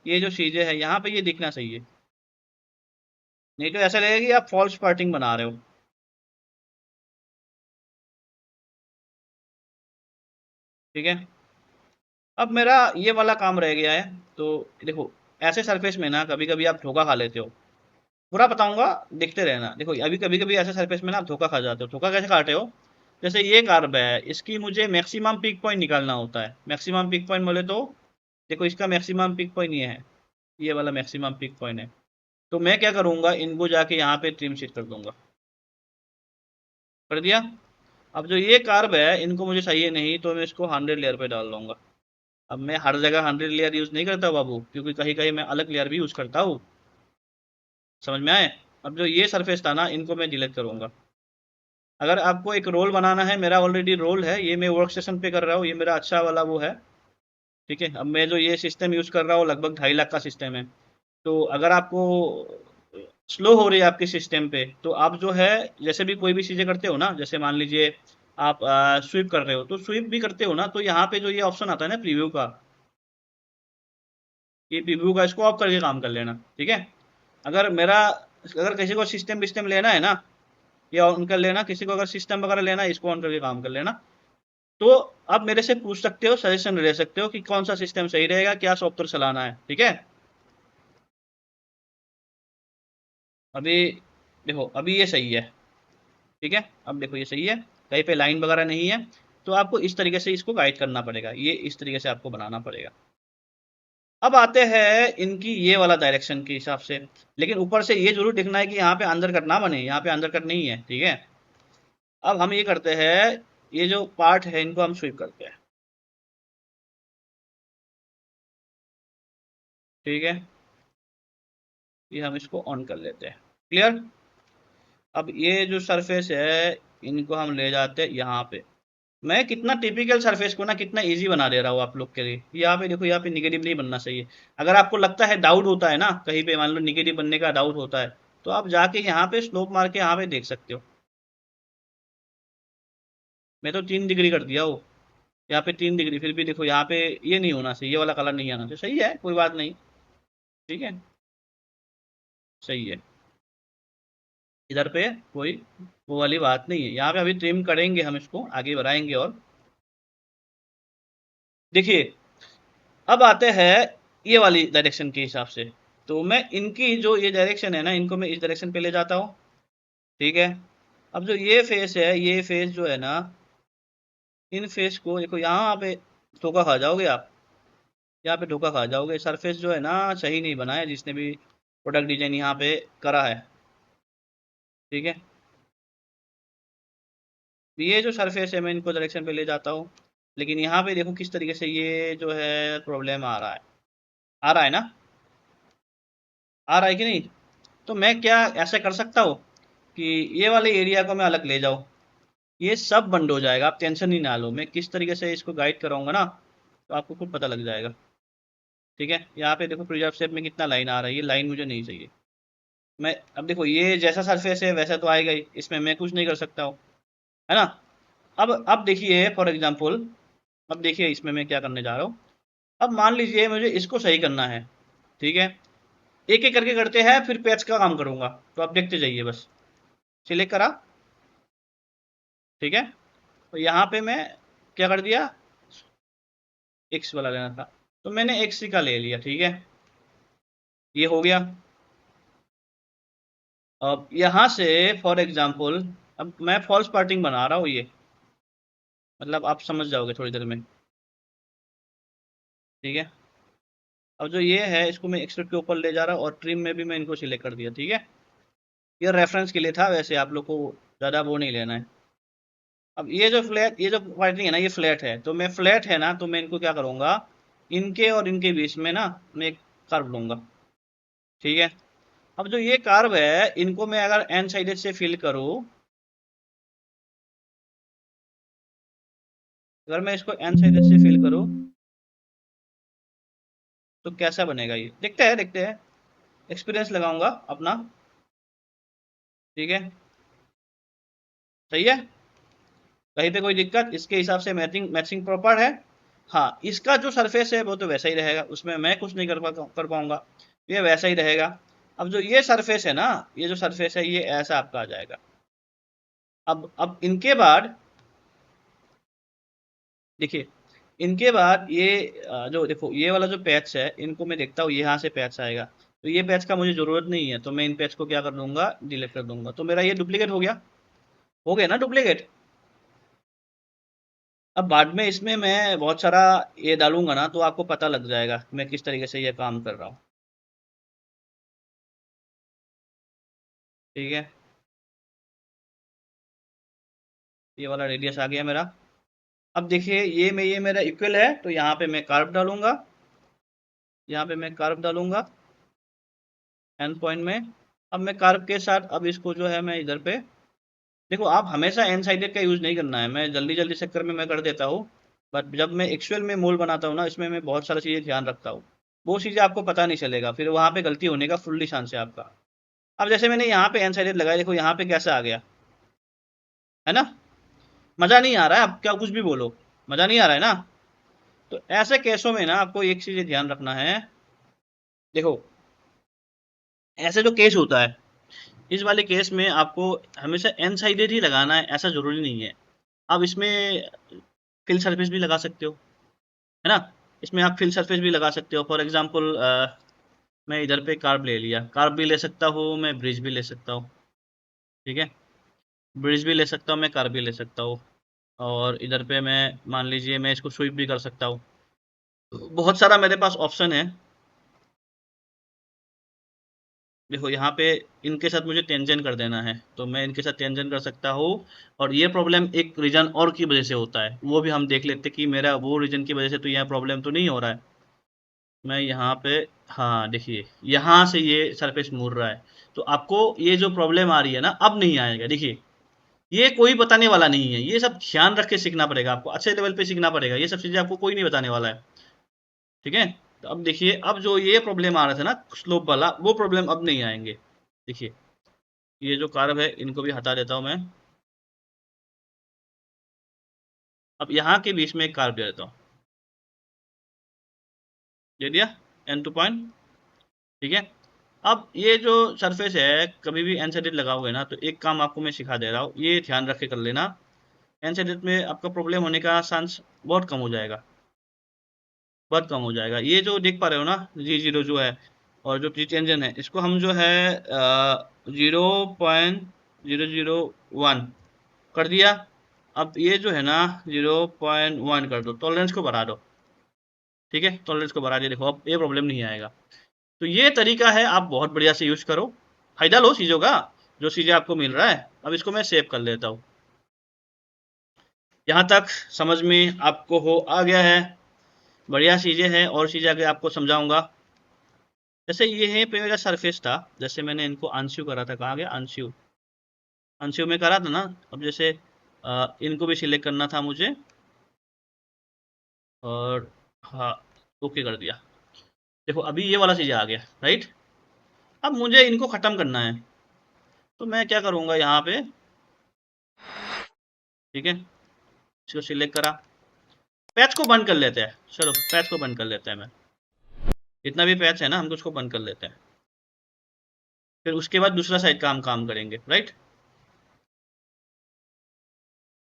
ये जो चीज़ें है यहाँ पे ये दिखना सही है, नहीं तो ऐसा लगेगा कि आप फॉल्स पार्टिंग बना रहे हो, ठीक है। अब मेरा ये वाला काम रह गया है, तो देखो ऐसे सरफेस में ना कभी कभी आप धोखा खा लेते हो, पूरा बताऊंगा, देखते रहना। देखो अभी कभी कभी ऐसे सरफेस में ना आप धोखा खा जाते हो, धोखा कैसे खाते हो, जैसे ये कर्व है इसकी मुझे मैक्सिमम पीक पॉइंट निकालना होता है, मैक्सिमम पीक पॉइंट बोले तो देखो इसका मैक्सिमम पीक पॉइंट ये है, ये वाला मैक्सिमम पीक पॉइंट है। तो मैं क्या करूंगा, इनको जाके यहाँ पे ट्रिम शीट कर दूंगा, कर दिया। अब जो ये कर्व है इनको मुझे चाहिए नहीं, तो मैं इसको 100 लेयर पे डाल दूंगा। अब मैं हर जगह 100 लेयर यूज़ नहीं करता बाबू, क्योंकि कहीं कहीं मैं अलग लेयर भी यूज़ करता हूँ, समझ में आए। अब जो ये सरफेस था ना इनको मैं डिलीट करूंगा। अगर आपको एक रोल बनाना है, मेरा ऑलरेडी रोल है, ये मैं वर्क स्टेशन पे कर रहा हूँ, ये मेरा अच्छा वाला वो है, ठीक है। अब मैं जो ये सिस्टम यूज़ कर रहा हूँ लगभग 2.5 लाख का सिस्टम है, तो अगर आपको स्लो हो रही है आपके सिस्टम पे तो आप जो है जैसे भी कोई भी चीज़ें करते हो ना, जैसे मान लीजिए आप स्वीप कर रहे हो, तो स्वीप भी करते हो ना, तो यहाँ पे जो ये ऑप्शन आता है ना प्रीव्यू का, ये प्रीव्यू का इसको ऑफ करके काम कर लेना, ठीक है। अगर मेरा अगर किसी को सिस्टम विस्टम लेना है ना, या ऑन कर लेना, किसी को अगर सिस्टम वगैरह लेना है इसको ऑन करके काम कर लेना। तो आप मेरे से पूछ सकते हो, सजेशन ले सकते हो कि कौन सा सिस्टम सही रहेगा, क्या सॉफ्टवेयर चलाना है, ठीक है। अभी देखो अभी ये सही है, ठीक है। अब देखो ये सही है, कहीं पे लाइन वगैरह नहीं है, तो आपको इस तरीके से इसको गाइड करना पड़ेगा, ये इस तरीके से आपको बनाना पड़ेगा। अब आते हैं इनकी ये वाला डायरेक्शन के हिसाब से, लेकिन ऊपर से ये जरूर देखना है कि यहाँ पे अंदर कट ना बने, यहाँ पे अंदर कट नहीं है, ठीक है। अब हम ये करते हैं, ये जो पार्ट है इनको हम स्वीप करते हैं, ठीक है। ये हम इसको ऑन कर लेते हैं, क्लियर। अब ये जो सरफेस है इनको हम ले जाते हैं यहाँ पे। मैं कितना टिपिकल सरफेस को ना कितना इजी बना दे रहा हूँ आप लोग के लिए, यहाँ पे देखो, यहाँ पे निगेटिव नहीं बनना चाहिए। अगर आपको लगता है डाउट होता है ना कहीं पे, मान लो निगेटिव बनने का डाउट होता है, तो आप जाके यहाँ पे स्लोप मार के यहाँ पे देख सकते हो। मैं तो 3 डिग्री कर दिया हो, यहाँ पे 3 डिग्री, फिर भी देखो यहाँ पे ये नहीं होना चाहिए, ये वाला कलर नहीं आना चाहिए, सही है, कोई बात नहीं, ठीक है, सही है। इधर पे कोई वो वाली बात नहीं है, यहाँ पे अभी ट्रिम करेंगे हम, इसको आगे बढ़ाएंगे। और देखिए अब आते हैं ये वाली डायरेक्शन के हिसाब से, तो मैं इनकी जो ये डायरेक्शन है ना, इनको मैं इस डायरेक्शन पे ले जाता हूँ, ठीक है। अब जो ये फेस है, ये फेस जो है ना, इन फेस को देखो, यहाँ पे धोखा खा जाओगे आप, यहाँ पे धोखा खा जाओगे। सरफेस जो है ना सही नहीं बना है जिसने भी प्रोडक्ट डिजाइन यहाँ पे करा है, ठीक है। ये जो सरफेस है मैं इनको डायरेक्शन पे ले जाता हूँ, लेकिन यहाँ पे देखो किस तरीके से ये जो है प्रॉब्लम आ रहा है, आ रहा है ना, आ रहा है कि नहीं। तो मैं क्या ऐसा कर सकता हूँ कि ये वाले एरिया को मैं अलग ले जाऊँ, ये सब बंद हो जाएगा, आप टेंशन ही ना लो। मैं किस तरीके से इसको गाइड कराऊंगा ना, तो आपको खुद पता लग जाएगा, ठीक है। यहाँ पे देखो प्रिजर्व शेप में कितना लाइन आ रहा है, ये लाइन मुझे नहीं चाहिए। मैं अब देखो ये जैसा सरफेस है वैसा तो आएगा ही, इसमें मैं कुछ नहीं कर सकता हूँ, है ना। अब देखिए फॉर एग्जाम्पल, अब देखिए इसमें मैं क्या करने जा रहा हूँ। अब मान लीजिए मुझे इसको सही करना है, ठीक है। एक एक करके करते हैं, फिर पैच का काम करूंगा, तो आप देखते जाइए बस। सिलेक्ट करा, ठीक है। तो यहाँ पे मैं क्या कर दिया, एक्स वाला लेना था, तो मैंने एक्स का ले लिया, ठीक है। ये हो गया। अब यहाँ से फॉर एग्जाम्पल, अब मैं फॉल्स पार्टिंग बना रहा हूँ, ये मतलब आप समझ जाओगे थोड़ी देर में, ठीक है। अब जो ये है इसको मैं एक्सट्रूड के ऊपर ले जा रहा हूँ, और ट्रिम में भी मैं इनको सिलेक्ट कर दिया, ठीक है। ये रेफरेंस के लिए था, वैसे आप लोग को ज़्यादा वो नहीं लेना है। अब ये जो फ्लैट, ये जो पार्टिंग है ना, ये फ्लैट है, तो मैं फ्लैट है ना, तो मैं इनको क्या करूँगा, इनके और इनके बीच में ना मैं एक कर्व लूँगा, ठीक है। अब जो ये कर्व है, इनको मैं अगर एन साइडेड से फिल करूँ, अगर मैं इसको एन साइडेड से फिल करूँ तो कैसा बनेगा, ये देखते हैं, देखते हैं। एक्सपीरियंस लगाऊंगा अपना, ठीक है। सही है, कहीं पे कोई दिक्कत, इसके हिसाब से मैचिंग मैचिंग प्रॉपर है। हाँ, इसका जो सरफेस है वो तो वैसा ही रहेगा, उसमें मैं कुछ नहीं कर पाऊंगा, ये वैसा ही रहेगा। अब जो ये सरफेस है ना, ये जो सरफेस है ये ऐसा आपका आ जाएगा। अब इनके बाद देखिए, इनके बाद ये जो देखो ये वाला जो पैच है, इनको मैं देखता हूँ यहाँ से पैच आएगा, तो ये पैच का मुझे ज़रूरत नहीं है, तो मैं इन पैच को क्या कर दूंगा, डिलीट कर दूंगा। तो मेरा ये डुप्लीकेट हो गया ना डुप्लीकेट। अब बाद में इसमें मैं बहुत सारा ये डालूंगा ना, तो आपको पता लग जाएगा मैं किस तरीके से ये काम कर रहा हूँ, ठीक है। ये वाला रेडियस आ गया मेरा। अब देखिए ये मेरा इक्वल है, तो यहाँ पे मैं कर्व डालूंगा, यहाँ पे मैं कर्व डालूंगा एंड पॉइंट में। अब मैं कर्व के साथ अब इसको जो है मैं इधर पे, देखो आप हमेशा एन साइडेड का यूज़ नहीं करना है, मैं जल्दी जल्दी चक्कर में मैं कर देता हूँ। बट जब मैं एक्चुअल में मोल बनाता हूँ ना, इसमें मैं बहुत सारी चीज़ें ध्यान रखता हूँ, वो चीज़ें आपको पता नहीं चलेगा, फिर वहाँ पे गलती होने का फुल्ली चांस है आपका। अब जैसे मैंने यहाँ पे एन साइडेड लगाया, देखो यहाँ पे कैसा आ गया, है ना। मज़ा नहीं आ रहा है, आप क्या कुछ भी बोलो, मज़ा नहीं आ रहा है ना। तो ऐसे केसों में ना आपको एक चीज़ ध्यान रखना है, देखो ऐसे जो केस होता है, इस वाले केस में आपको हमेशा एन साइडेड ही लगाना है, ऐसा ज़रूरी नहीं है। आप इसमें फिल सरफेस भी लगा सकते हो, है ना। इसमें आप फिल सरफेस भी लगा सकते हो। फॉर एग्जांपल मैं इधर पे कार्ब ले लिया, कार्ब भी ले सकता हूँ, मैं ब्रिज भी ले सकता हूँ, ठीक है। ब्रिज भी ले सकता हूँ, मैं कार्ब भी ले सकता हूँ। और इधर पे मैं मान लीजिए मैं इसको स्वीप भी कर सकता हूँ। बहुत सारा मेरे पास ऑप्शन है। देखो यहाँ पे इनके साथ मुझे टेंजेंट कर देना है, तो मैं इनके साथ टेंजेंट कर सकता हूँ। और ये प्रॉब्लम एक रीजन और की वजह से होता है, वो भी हम देख लेते कि मेरा वो रीजन की वजह से तो यह प्रॉब्लम तो नहीं हो रहा है। मैं यहाँ पे, हाँ देखिए यहाँ से ये सरफेस मुड़ रहा है, तो आपको ये जो प्रॉब्लम आ रही है ना, अब नहीं आएगा। देखिए ये कोई बताने वाला नहीं है, ये सब ध्यान रख के सीखना पड़ेगा आपको, अच्छे लेवल पे सीखना पड़ेगा, ये सब चीज़ें आपको कोई नहीं बताने वाला है, ठीक है। तो अब देखिए, अब जो ये प्रॉब्लम आ रहा था ना स्लोप वाला, वो प्रॉब्लम अब नहीं आएंगे। देखिए ये जो कार्व है इनको भी हटा देता हूँ मैं। अब यहाँ के बीच में एक कार्व दे देता हूँ, दे दिया एन टू पॉइंट, ठीक है। अब ये जो सरफेस है, कभी भी एनसेडिट लगाओगे ना, तो एक काम आपको मैं सिखा दे रहा हूँ, ये ध्यान रख के कर लेना। एनसेडिट में आपका प्रॉब्लम होने का चांस बहुत कम हो जाएगा, बहुत कम हो जाएगा। ये जो देख पा रहे हो ना G0 जो है, और जो पीच इंजन है इसको हम जो है 0.001 कर दिया। अब ये जो है ना 0.1 कर दो, टॉलरेंस को बढ़ा दो। ठीक है, टॉलरेंस को बढ़ा दिया, देखो अब ये प्रॉब्लम नहीं आएगा। तो ये तरीका है, आप बहुत बढ़िया से यूज करो, फायदा लो चीज़ों का, जो चीज़ें आपको मिल रहा है। अब इसको मैं सेव कर लेता हूँ। यहाँ तक समझ में आपको हो आ गया है, बढ़िया चीज़ें हैं, और चीज़ें आगे आपको समझाऊंगा। जैसे ये है पे मेरा सरफेस था, जैसे मैंने इनको अनस्यू करा था, कहाँ गया अनस्यू, अनस्यू में करा था ना। अब जैसे इनको भी सिलेक्ट करना था मुझे, और हाँ ओके कर दिया। देखो अभी ये वाला चीज़ आ गया, राइट। अब मुझे इनको ख़त्म करना है, तो मैं क्या करूँगा यहाँ पे, ठीक है, इसको सिलेक्ट करा, पैच को बंद कर लेते हैं। चलो पैच को बंद कर लेते हैं, मैं जितना भी पैच है ना हम तो उसको बंद कर लेते हैं, फिर उसके बाद दूसरा साइड का हम काम करेंगे, राइट।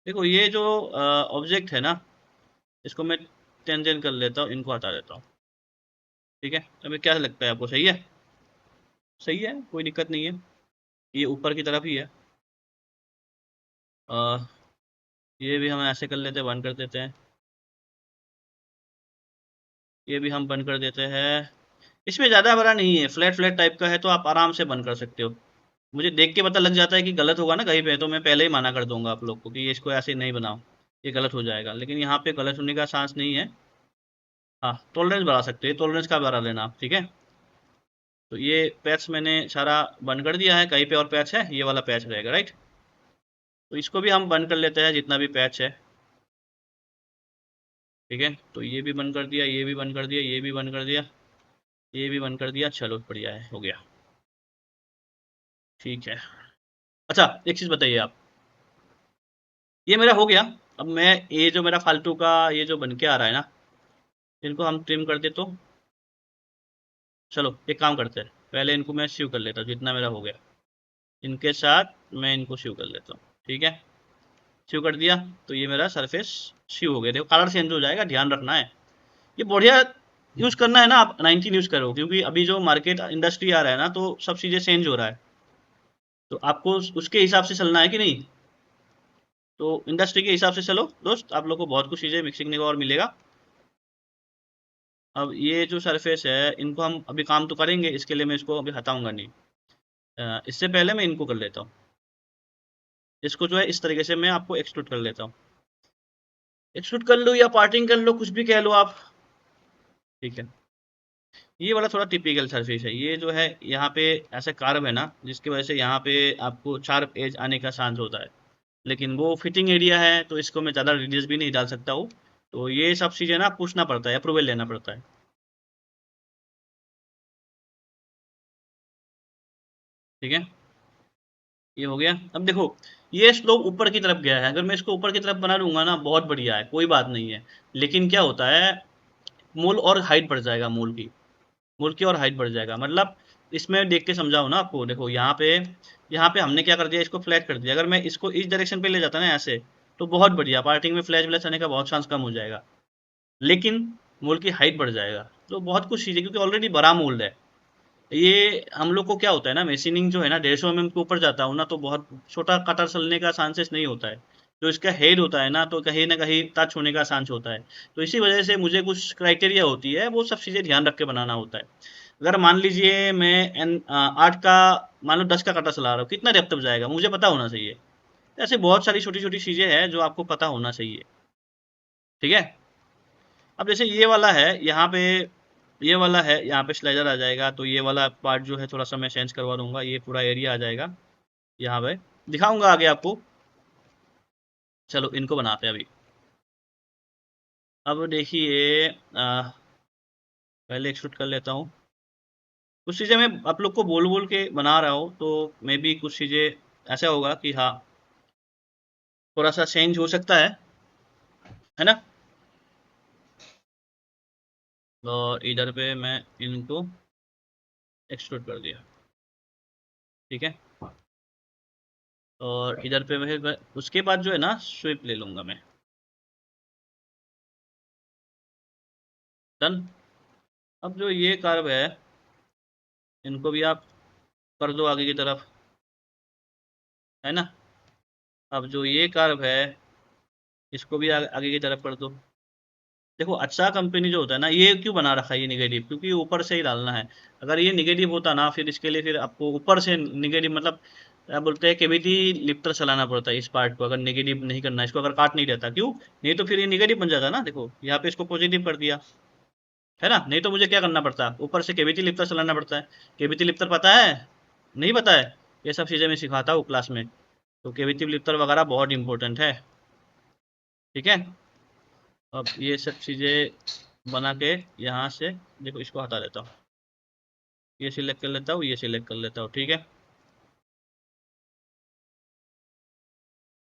देखो ये जो ऑब्जेक्ट है ना, इसको मैं टेंजेंट कर लेता हूँ, इनको हटा देता हूँ। ठीक है, अभी क्या लगता है आपको, सही है? सही है, कोई दिक्कत नहीं है, ये ऊपर की तरफ ही है। अ, ये भी हम ऐसे कर लेते हैं, बंद कर देते हैं। ये भी हम बंद कर देते हैं। इसमें ज़्यादा बड़ा नहीं है, फ्लैट फ्लैट टाइप का है, तो आप आराम से बंद कर सकते हो। मुझे देख के पता लग जाता है कि गलत होगा ना कहीं पे, तो मैं पहले ही मना कर दूंगा आप लोग को कि ये इसको ऐसे नहीं बनाओ, ये गलत हो जाएगा। लेकिन यहाँ पे गलत होने का चांस नहीं है। हाँ टॉलरेंस बढ़ा सकते हो, टॉलरेंस का बढ़ा लेना आप, ठीक है। तो ये पैच मैंने सारा बंद कर दिया है, कहीं पे और पैच है, ये वाला पैच रहेगा, राइट। तो इसको भी हम बंद कर लेते हैं, जितना भी पैच है। ठीक है, तो ये भी बंद कर दिया, ये भी बंद कर दिया, ये भी बंद कर दिया, ये भी बंद कर दिया। चलो बढ़िया है, हो गया, ठीक है। अच्छा एक चीज़ बताइए आप, ये मेरा हो गया। अब मैं ये जो मेरा फालतू का ये जो बन के आ रहा है ना, इनको हम ट्रिम कर दे तो। चलो एक काम करते हैं, पहले इनको मैं शिव कर लेता हूँ, जितना मेरा हो गया इनके साथ मैं इनको शिव कर लेता हूँ। ठीक है, शिव कर दिया, तो ये मेरा सरफेस शिव हो गया। देखो कलर चेंज हो जाएगा, ध्यान रखना है, ये बढ़िया यूज़ करना है ना। आप 19 यूज़ करो, क्योंकि अभी जो मार्केट इंडस्ट्री आ रहा है ना, तो सब चीज़ें चेंज हो रहा है, तो आपको उसके हिसाब से चलना है कि नहीं। तो इंडस्ट्री के हिसाब से चलो दोस्त, आप लोग को बहुत कुछ चीज़ें मिक्सिंग और मिलेगा। अब ये जो सरफेस है, इनको हम अभी काम तो करेंगे, इसके लिए मैं इसको अभी हटाऊंगा नहीं। इससे पहले मैं इनको कर लेता हूँ, इसको जो है इस तरीके से मैं आपको एक्सट्रूड कर लेता हूँ। एक्सट्रूड कर लो या पार्टिंग कर लो, कुछ भी कह लो आप। ठीक है, ये वाला थोड़ा टिपिकल सरफेस है, ये जो है यहाँ पे ऐसा कार्व है ना, जिसकी वजह से यहाँ पे आपको शार्प एज आने का चांस होता है। लेकिन वो फिटिंग एरिया है, तो इसको मैं ज़्यादा रेडियस भी नहीं डाल सकता हूँ। तो ये सब चीज़ें ना पूछना पड़ता है, अप्रूवल लेना पड़ता है। ठीक है, ये हो गया। अब देखो ये स्लोप ऊपर की तरफ गया है, अगर मैं इसको ऊपर की तरफ बना लूंगा ना, बहुत बढ़िया है, कोई बात नहीं है। लेकिन क्या होता है, मूल और हाइट बढ़ जाएगा, मूल की और हाइट बढ़ जाएगा। मतलब इसमें देख के समझाओ ना आपको, देखो यहाँ पे हमने क्या कर दिया, इसको फ्लैट कर दिया। अगर मैं इसको इस डायरेक्शन पे ले जाता ना ऐसे, तो बहुत बढ़िया, पार्टिंग में फ्लैश व्लैश आने का बहुत चांस कम हो जाएगा। लेकिन मूल की हाइट बढ़ जाएगा, तो बहुत कुछ चीज़ें, क्योंकि ऑलरेडी बड़ा मूल है। ये हम लोग को क्या होता है ना, मशीनिंग जो है ना 150 mm के ऊपर जाता हूँ ना, तो बहुत छोटा कटर चलने का चांसेस नहीं होता है। जो इसका हेड होता है ना, तो कहीं ना कहीं टच होने का चांस होता है। तो इसी वजह से मुझे कुछ क्राइटेरिया होती है, वो सब चीज़ें ध्यान रख के बनाना होता है। अगर मान लीजिए मैं 8 का, मान लो 10 का कटर चला रहा हूँ, कितना डेप्थ तक जाएगा मुझे पता होना चाहिए। ऐसे बहुत सारी छोटी छोटी चीज़ें हैं जो आपको पता होना चाहिए। ठीक है, अब जैसे ये वाला है यहाँ पे, ये वाला है यहाँ पे स्लाइडर आ जाएगा, तो ये वाला पार्ट जो है थोड़ा सा मैं चेंज करवा दूंगा, ये पूरा एरिया आ जाएगा यहाँ पे, दिखाऊंगा आगे आपको। चलो इनको बनाते हैं अभी। अब देखिए पहले एक्सट्रूड कर लेता हूँ। कुछ चीज़ें मैं आप लोग को बोल बोल के बना रहा हूँ, तो मे भी कुछ चीज़ें ऐसा होगा कि हाँ थोड़ा सा चेंज हो सकता है ना। और इधर पे मैं इनको एक्सट्रूड कर दिया, ठीक है। और इधर पे मैं उसके बाद जो है ना स्वीप ले लूँगा मैं। डन। अब जो ये कर्व है, इनको भी आप कर दो आगे की तरफ, है ना। अब जो ये कर्व है इसको भी आगे की तरफ कर दो। देखो अच्छा कंपनी जो होता है ना, ये क्यों बना रखा है ये निगेटिव, क्योंकि ऊपर से ही डालना है। अगर ये निगेटिव होता ना, फिर इसके लिए फिर आपको ऊपर से निगेटिव, मतलब क्या बोलते हैं, केवीटी लिफ्टर चलाना पड़ता है इस पार्ट को, अगर निगेटिव नहीं करना, इसको अगर काट नहीं रहता, क्यों नहीं तो फिर ये निगेटिव बन जाता ना। देखो यहाँ पे इसको पॉजिटिव कर दिया, है ना। नहीं तो मुझे क्या करना पड़ता, ऊपर से केवीटी लिफ्टर चलाना पड़ता है। केवीटी लिफ्टर पता है, नहीं पता है, ये सब चीज़ें मैं सिखाता हूँ क्लास में। तो केवीटी लिफ्टर वगैरह बहुत इंपॉर्टेंट है, ठीक है। अब ये सब चीज़ें बना के यहाँ से, देखो इसको हटा देता हूँ, ये सिलेक्ट कर लेता हूँ, ये सिलेक्ट कर लेता हूँ, ठीक है,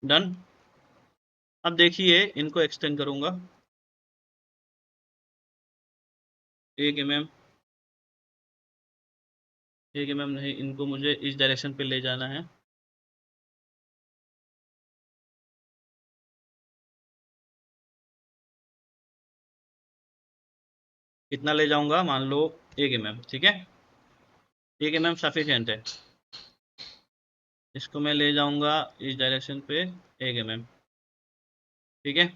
डन। अब देखिए इनको एक्सटेंड करूँगा 1 mm, 1 mm नहीं, इनको मुझे इस डायरेक्शन पे ले जाना है। कितना ले जाऊँगा, मान लो 1 mm, ठीक है, 1 mm सफिशियंट है। इसको मैं ले जाऊँगा इस डायरेक्शन पे 1 mm, ठीक है।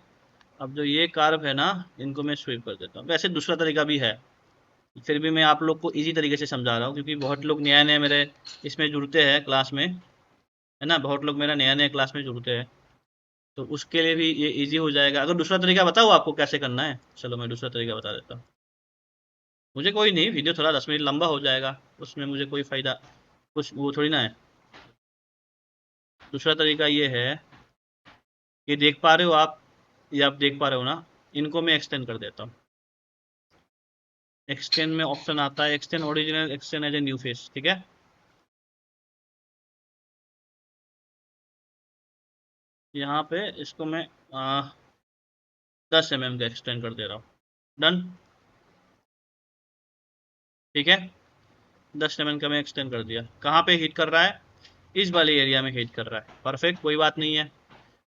अब जो ये कार्व है ना, इनको मैं स्वीप कर देता हूँ। वैसे दूसरा तरीका भी है, फिर भी मैं आप लोग को इजी तरीके से समझा रहा हूँ, क्योंकि बहुत लोग नया नया मेरे इसमें जुड़ते हैं क्लास में, है ना, बहुत लोग मेरा नया नया क्लास में जुड़ते हैं। तो उसके लिए भी ये इजी हो जाएगा। अगर दूसरा तरीका बताओ आपको कैसे करना है, चलो मैं दूसरा तरीका बता देता हूँ। मुझे कोई नहीं, वीडियो थोड़ा 10 मिनट लंबा हो जाएगा, उसमें मुझे कोई फ़ायदा कुछ वो थोड़ी ना है। दूसरा तरीका ये है, ये देख पा रहे हो आप, ये आप देख पा रहे हो ना, इनको मैं एक्सटेंड कर देता हूँ। एक्सटेंड में ऑप्शन आता है extend original, extend as a new face, ठीक है। यहाँ पे इसको मैं 10 mm का एक्सटेंड कर दे रहा हूँ, डन, ठीक है। 10 mm का मैं एक्सटेंड कर दिया। कहाँ पे हिट कर रहा है, इस वाले एरिया में हिट कर रहा है, परफेक्ट, कोई बात नहीं है।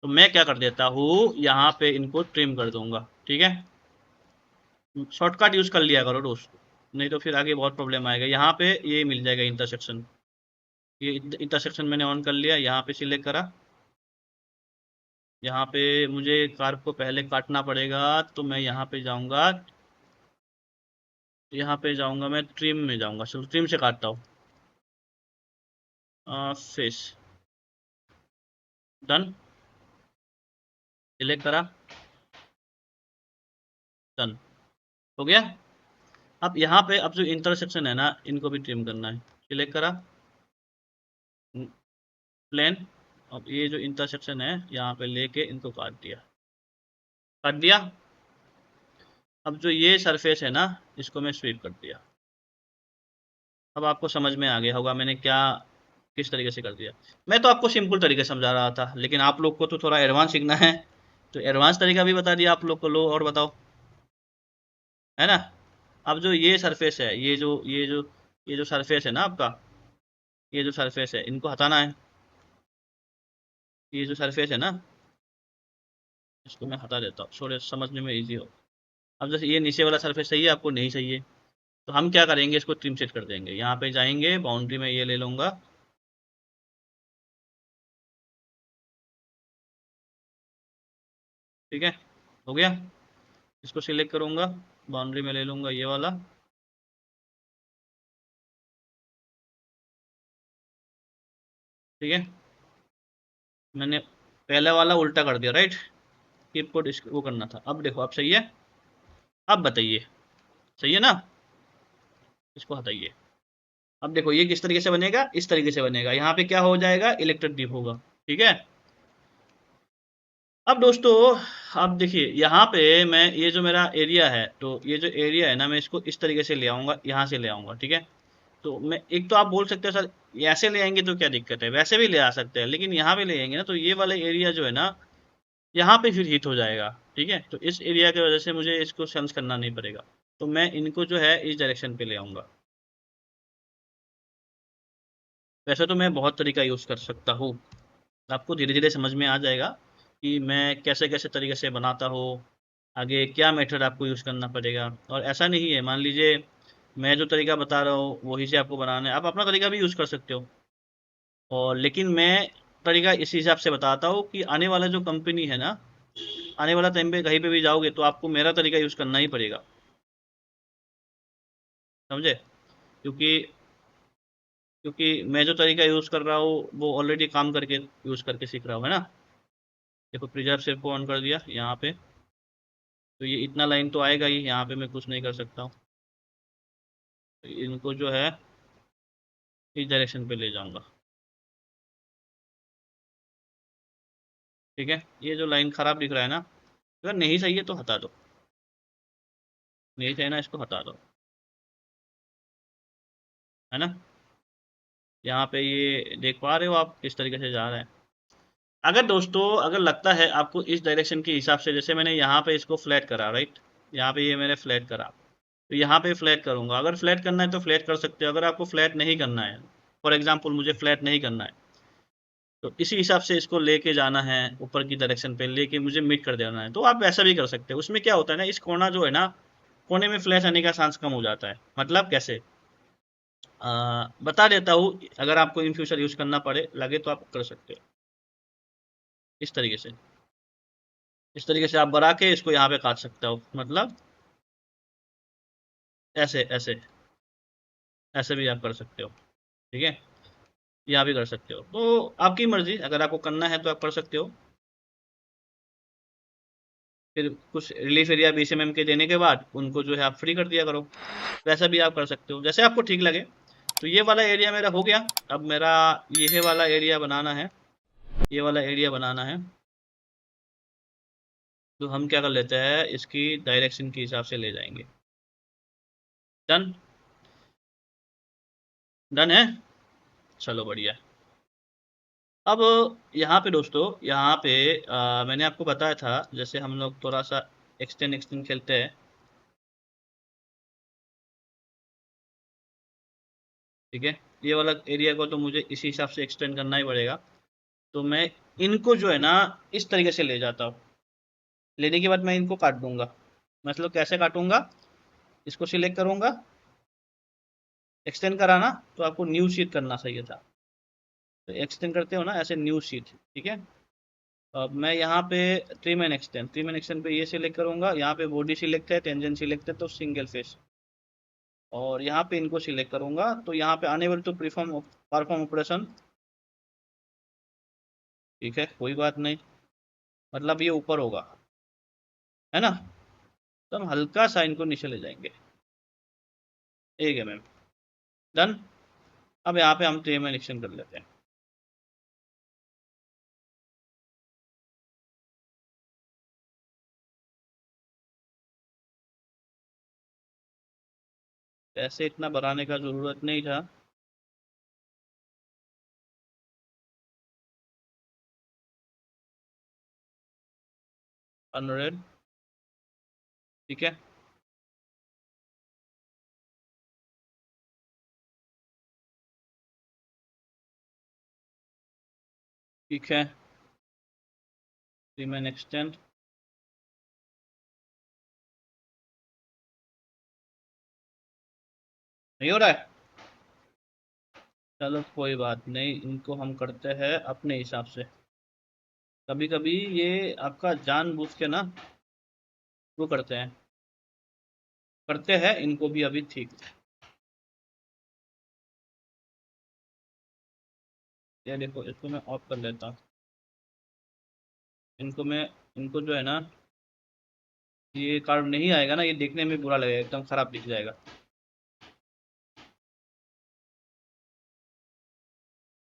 तो मैं क्या कर देता हूँ, यहाँ पे इनको ट्रिम कर दूंगा, ठीक है। शॉर्टकट यूज़ कर लिया करो दोस्त, नहीं तो फिर आगे बहुत प्रॉब्लम आएगा। यहाँ पे ये मिल जाएगा इंटरसेक्शन, ये इंटरसेक्शन मैंने ऑन कर लिया, यहाँ पे सिलेक्ट करा। यहाँ पे मुझे कार को पहले काटना पड़ेगा, तो मैं यहाँ पे जाऊँगा, यहाँ पे जाऊँगा, मैं ट्रिम में जाऊँगा, चलो ट्रिम से काटता हूँ। फेस, डन, सिलेक्ट करा, डन, हो गया। अब यहाँ पे अब जो इंटरसेक्शन है ना, इनको भी ट्रिम करना है, सिलेक्ट करा, प्लेन। अब ये जो इंटरसेक्शन है यहाँ पे लेके इनको काट दिया, काट दिया। अब जो ये सरफेस है ना, इसको मैं स्वीप कर दिया। अब आपको समझ में आ गया होगा मैंने क्या किस तरीके से कर दिया। मैं तो आपको सिंपल तरीके से समझा रहा था, लेकिन आप लोग को तो थोड़ा एडवांस सीखना है, तो एडवांस तरीका भी बता दिया आप लोग को। लो और बताओ, है ना। अब जो ये सरफेस है, ये जो सरफेस है ना आपका, ये जो सरफेस है इनको हटाना है। ये जो सरफेस है ना, इसको मैं हटा देता हूँ, थोड़े समझने में ईजी हो। अब जैसे ये नीचे वाला सरफेस सही है, आपको नहीं सही है, तो हम क्या करेंगे, इसको ट्रिम सेट कर देंगे। यहाँ पे जाएंगे, बाउंड्री में ये ले लूँगा, ठीक है, हो गया। इसको सिलेक्ट करूँगा, बाउंड्री में ले लूँगा ये वाला, ठीक है। मैंने पहले वाला उल्टा कर दिया, राइट, कीबोर्ड वो करना था। अब देखो, अब सही है, अब बताइए, सही है ना। इसको हटाइए। अब देखो ये किस तरीके से बनेगा, इस तरीके से बनेगा। यहाँ पे क्या हो जाएगा, इलेक्ट्रिक डिप होगा, ठीक है। अब दोस्तों, अब देखिए यहाँ पे मैं, ये जो मेरा एरिया है, तो ये जो एरिया है ना, मैं इसको इस तरीके से ले आऊँगा, यहाँ से ले आऊँगा, ठीक है। तो मैं, एक तो आप बोल सकते हो सर ऐसे ले आएंगे तो क्या दिक्कत है, वैसे भी ले आ सकते हैं, लेकिन यहाँ पे ले आएंगे ना, तो ये वाला एरिया जो है ना, यहाँ पे फिर हिट हो जाएगा, ठीक है। तो इस एरिया की वजह से मुझे इसको सेंस करना नहीं पड़ेगा, तो मैं इनको जो है इस डायरेक्शन पे ले आऊँगा। वैसे तो मैं बहुत तरीका यूज़ कर सकता हूँ, आपको धीरे धीरे समझ में आ जाएगा कि मैं कैसे कैसे तरीके से बनाता हूँ, आगे क्या मेथड आपको यूज़ करना पड़ेगा। और ऐसा नहीं है, मान लीजिए मैं जो तरीका बता रहा हूँ वही से आपको बनाना है। आप अपना तरीका भी यूज़ कर सकते हो, और लेकिन मैं तरीका इस हिसाब से बताता हूँ कि आने वाला जो कंपनी है ना, आने वाला टाइम पे कहीं पे भी जाओगे तो आपको मेरा तरीका यूज़ करना ही पड़ेगा, समझे? क्योंकि क्योंकि मैं जो तरीका यूज़ कर रहा हूँ वो ऑलरेडी काम करके यूज़ करके सीख रहा हूँ, है ना? देखो प्रिजर्व शेप को ऑन कर दिया यहाँ पे, तो ये इतना लाइन तो आएगा ही, यहाँ पे मैं कुछ नहीं कर सकता हूँ। तो इनको जो है इस डायरेक्शन पे ले जाऊँगा, ठीक है? ये जो लाइन ख़राब दिख रहा है ना, अगर नहीं सही है तो हटा दो, नहीं सही है ना, इसको हटा दो, है ना? यहाँ पे ये देख पा रहे हो आप किस तरीके से जा रहा है। अगर दोस्तों अगर लगता है आपको इस डायरेक्शन के हिसाब से, जैसे मैंने यहाँ पे इसको फ्लैट करा, राइट, यहाँ पे ये मैंने फ्लैट करा, तो यहाँ पे फ्लैट करूँगा। अगर फ्लैट करना है तो फ्लैट कर सकते हो, अगर आपको फ्लैट नहीं करना है, फॉर एग्जांपल मुझे फ्लैट नहीं करना है, तो इसी हिसाब से इसको लेके जाना है ऊपर की डायरेक्शन पे, लेके मुझे मीट कर देना है, तो आप वैसा भी कर सकते हो। उसमें क्या होता है ना, इस कोना जो है ना, कोने में फ्लैश आने का चांस कम हो जाता है। मतलब कैसे, बता देता हूँ, अगर आपको इन फ्यूचर यूज़ करना पड़े लगे तो आप कर सकते हो इस तरीके से। इस तरीके से आप बढ़ा के इसको यहाँ पे काट सकते हो, मतलब ऐसे ऐसे ऐसे भी आप कर सकते हो, ठीक है? यहाँ भी कर सकते हो, तो आपकी मर्जी, अगर आपको करना है तो आप कर सकते हो। फिर कुछ रिलीफ एरिया 20 mm के देने के बाद उनको जो है आप फ्री कर दिया करो, वैसा भी आप कर सकते हो, जैसे आपको ठीक लगे। तो ये वाला एरिया मेरा हो गया। अब मेरा ये वाला एरिया बनाना है, ये वाला एरिया बनाना है। तो हम क्या कर लेते हैं, इसकी डायरेक्शन के हिसाब से ले जाएंगे। डन, डन है, चलो बढ़िया। अब यहाँ पे दोस्तों, यहाँ पे मैंने आपको बताया था, जैसे हम लोग थोड़ा सा एक्सटेंड एक्सटेंड खेलते हैं, ठीक है? ये वाला एरिया को तो मुझे इसी हिसाब से एक्सटेंड करना ही पड़ेगा। तो मैं इनको जो है ना इस तरीके से ले जाता हूँ, लेने के बाद मैं इनको काट दूंगा। मतलब कैसे काटूंगा, इसको सिलेक्ट करूंगा, एक्सटेंड कराना, तो आपको न्यू शीट करना चाहिए था। तो एक्सटेंड करते हो ना ऐसे, न्यू शीट, ठीक है? अब मैं यहाँ पे ट्रिम एंड एक्सटेंड पे ये सिलेक्ट करूंगा, यहाँ पे बॉडी सिलेक्ट है, टेंजेंट सिलेक्ट है, तो सिंगल फेस, और यहाँ पे इनको सिलेक्ट करूंगा, तो यहाँ पे आने वाले तो परफॉर्म ऑपरेशन, ठीक है, कोई बात नहीं, मतलब ये ऊपर होगा, है ना? तो हम हल्का सा इनको नीचे ले जाएंगे, ठीक है मैम, डन। अब यहाँ पे हम ट्रिम एंड एक्सटेंड कर लेते हैं। ऐसे इतना बढ़ाने का ज़रूरत नहीं था। 100, ठीक है, ठीक है, ट्रिम एंड एक्सटेंड, नहीं हो रहा है, चलो कोई बात नहीं, इनको हम करते हैं अपने हिसाब से। कभी कभी ये आपका जानबूझ के ना वो करते हैं इनको भी अभी, ठीक। ये देखो, इसको मैं ऑफ कर लेता हूँ, इनको मैं, इनको जो है ना, ये कार्ड नहीं आएगा ना, ये देखने में बुरा लगेगा, एकदम खराब दिख जाएगा,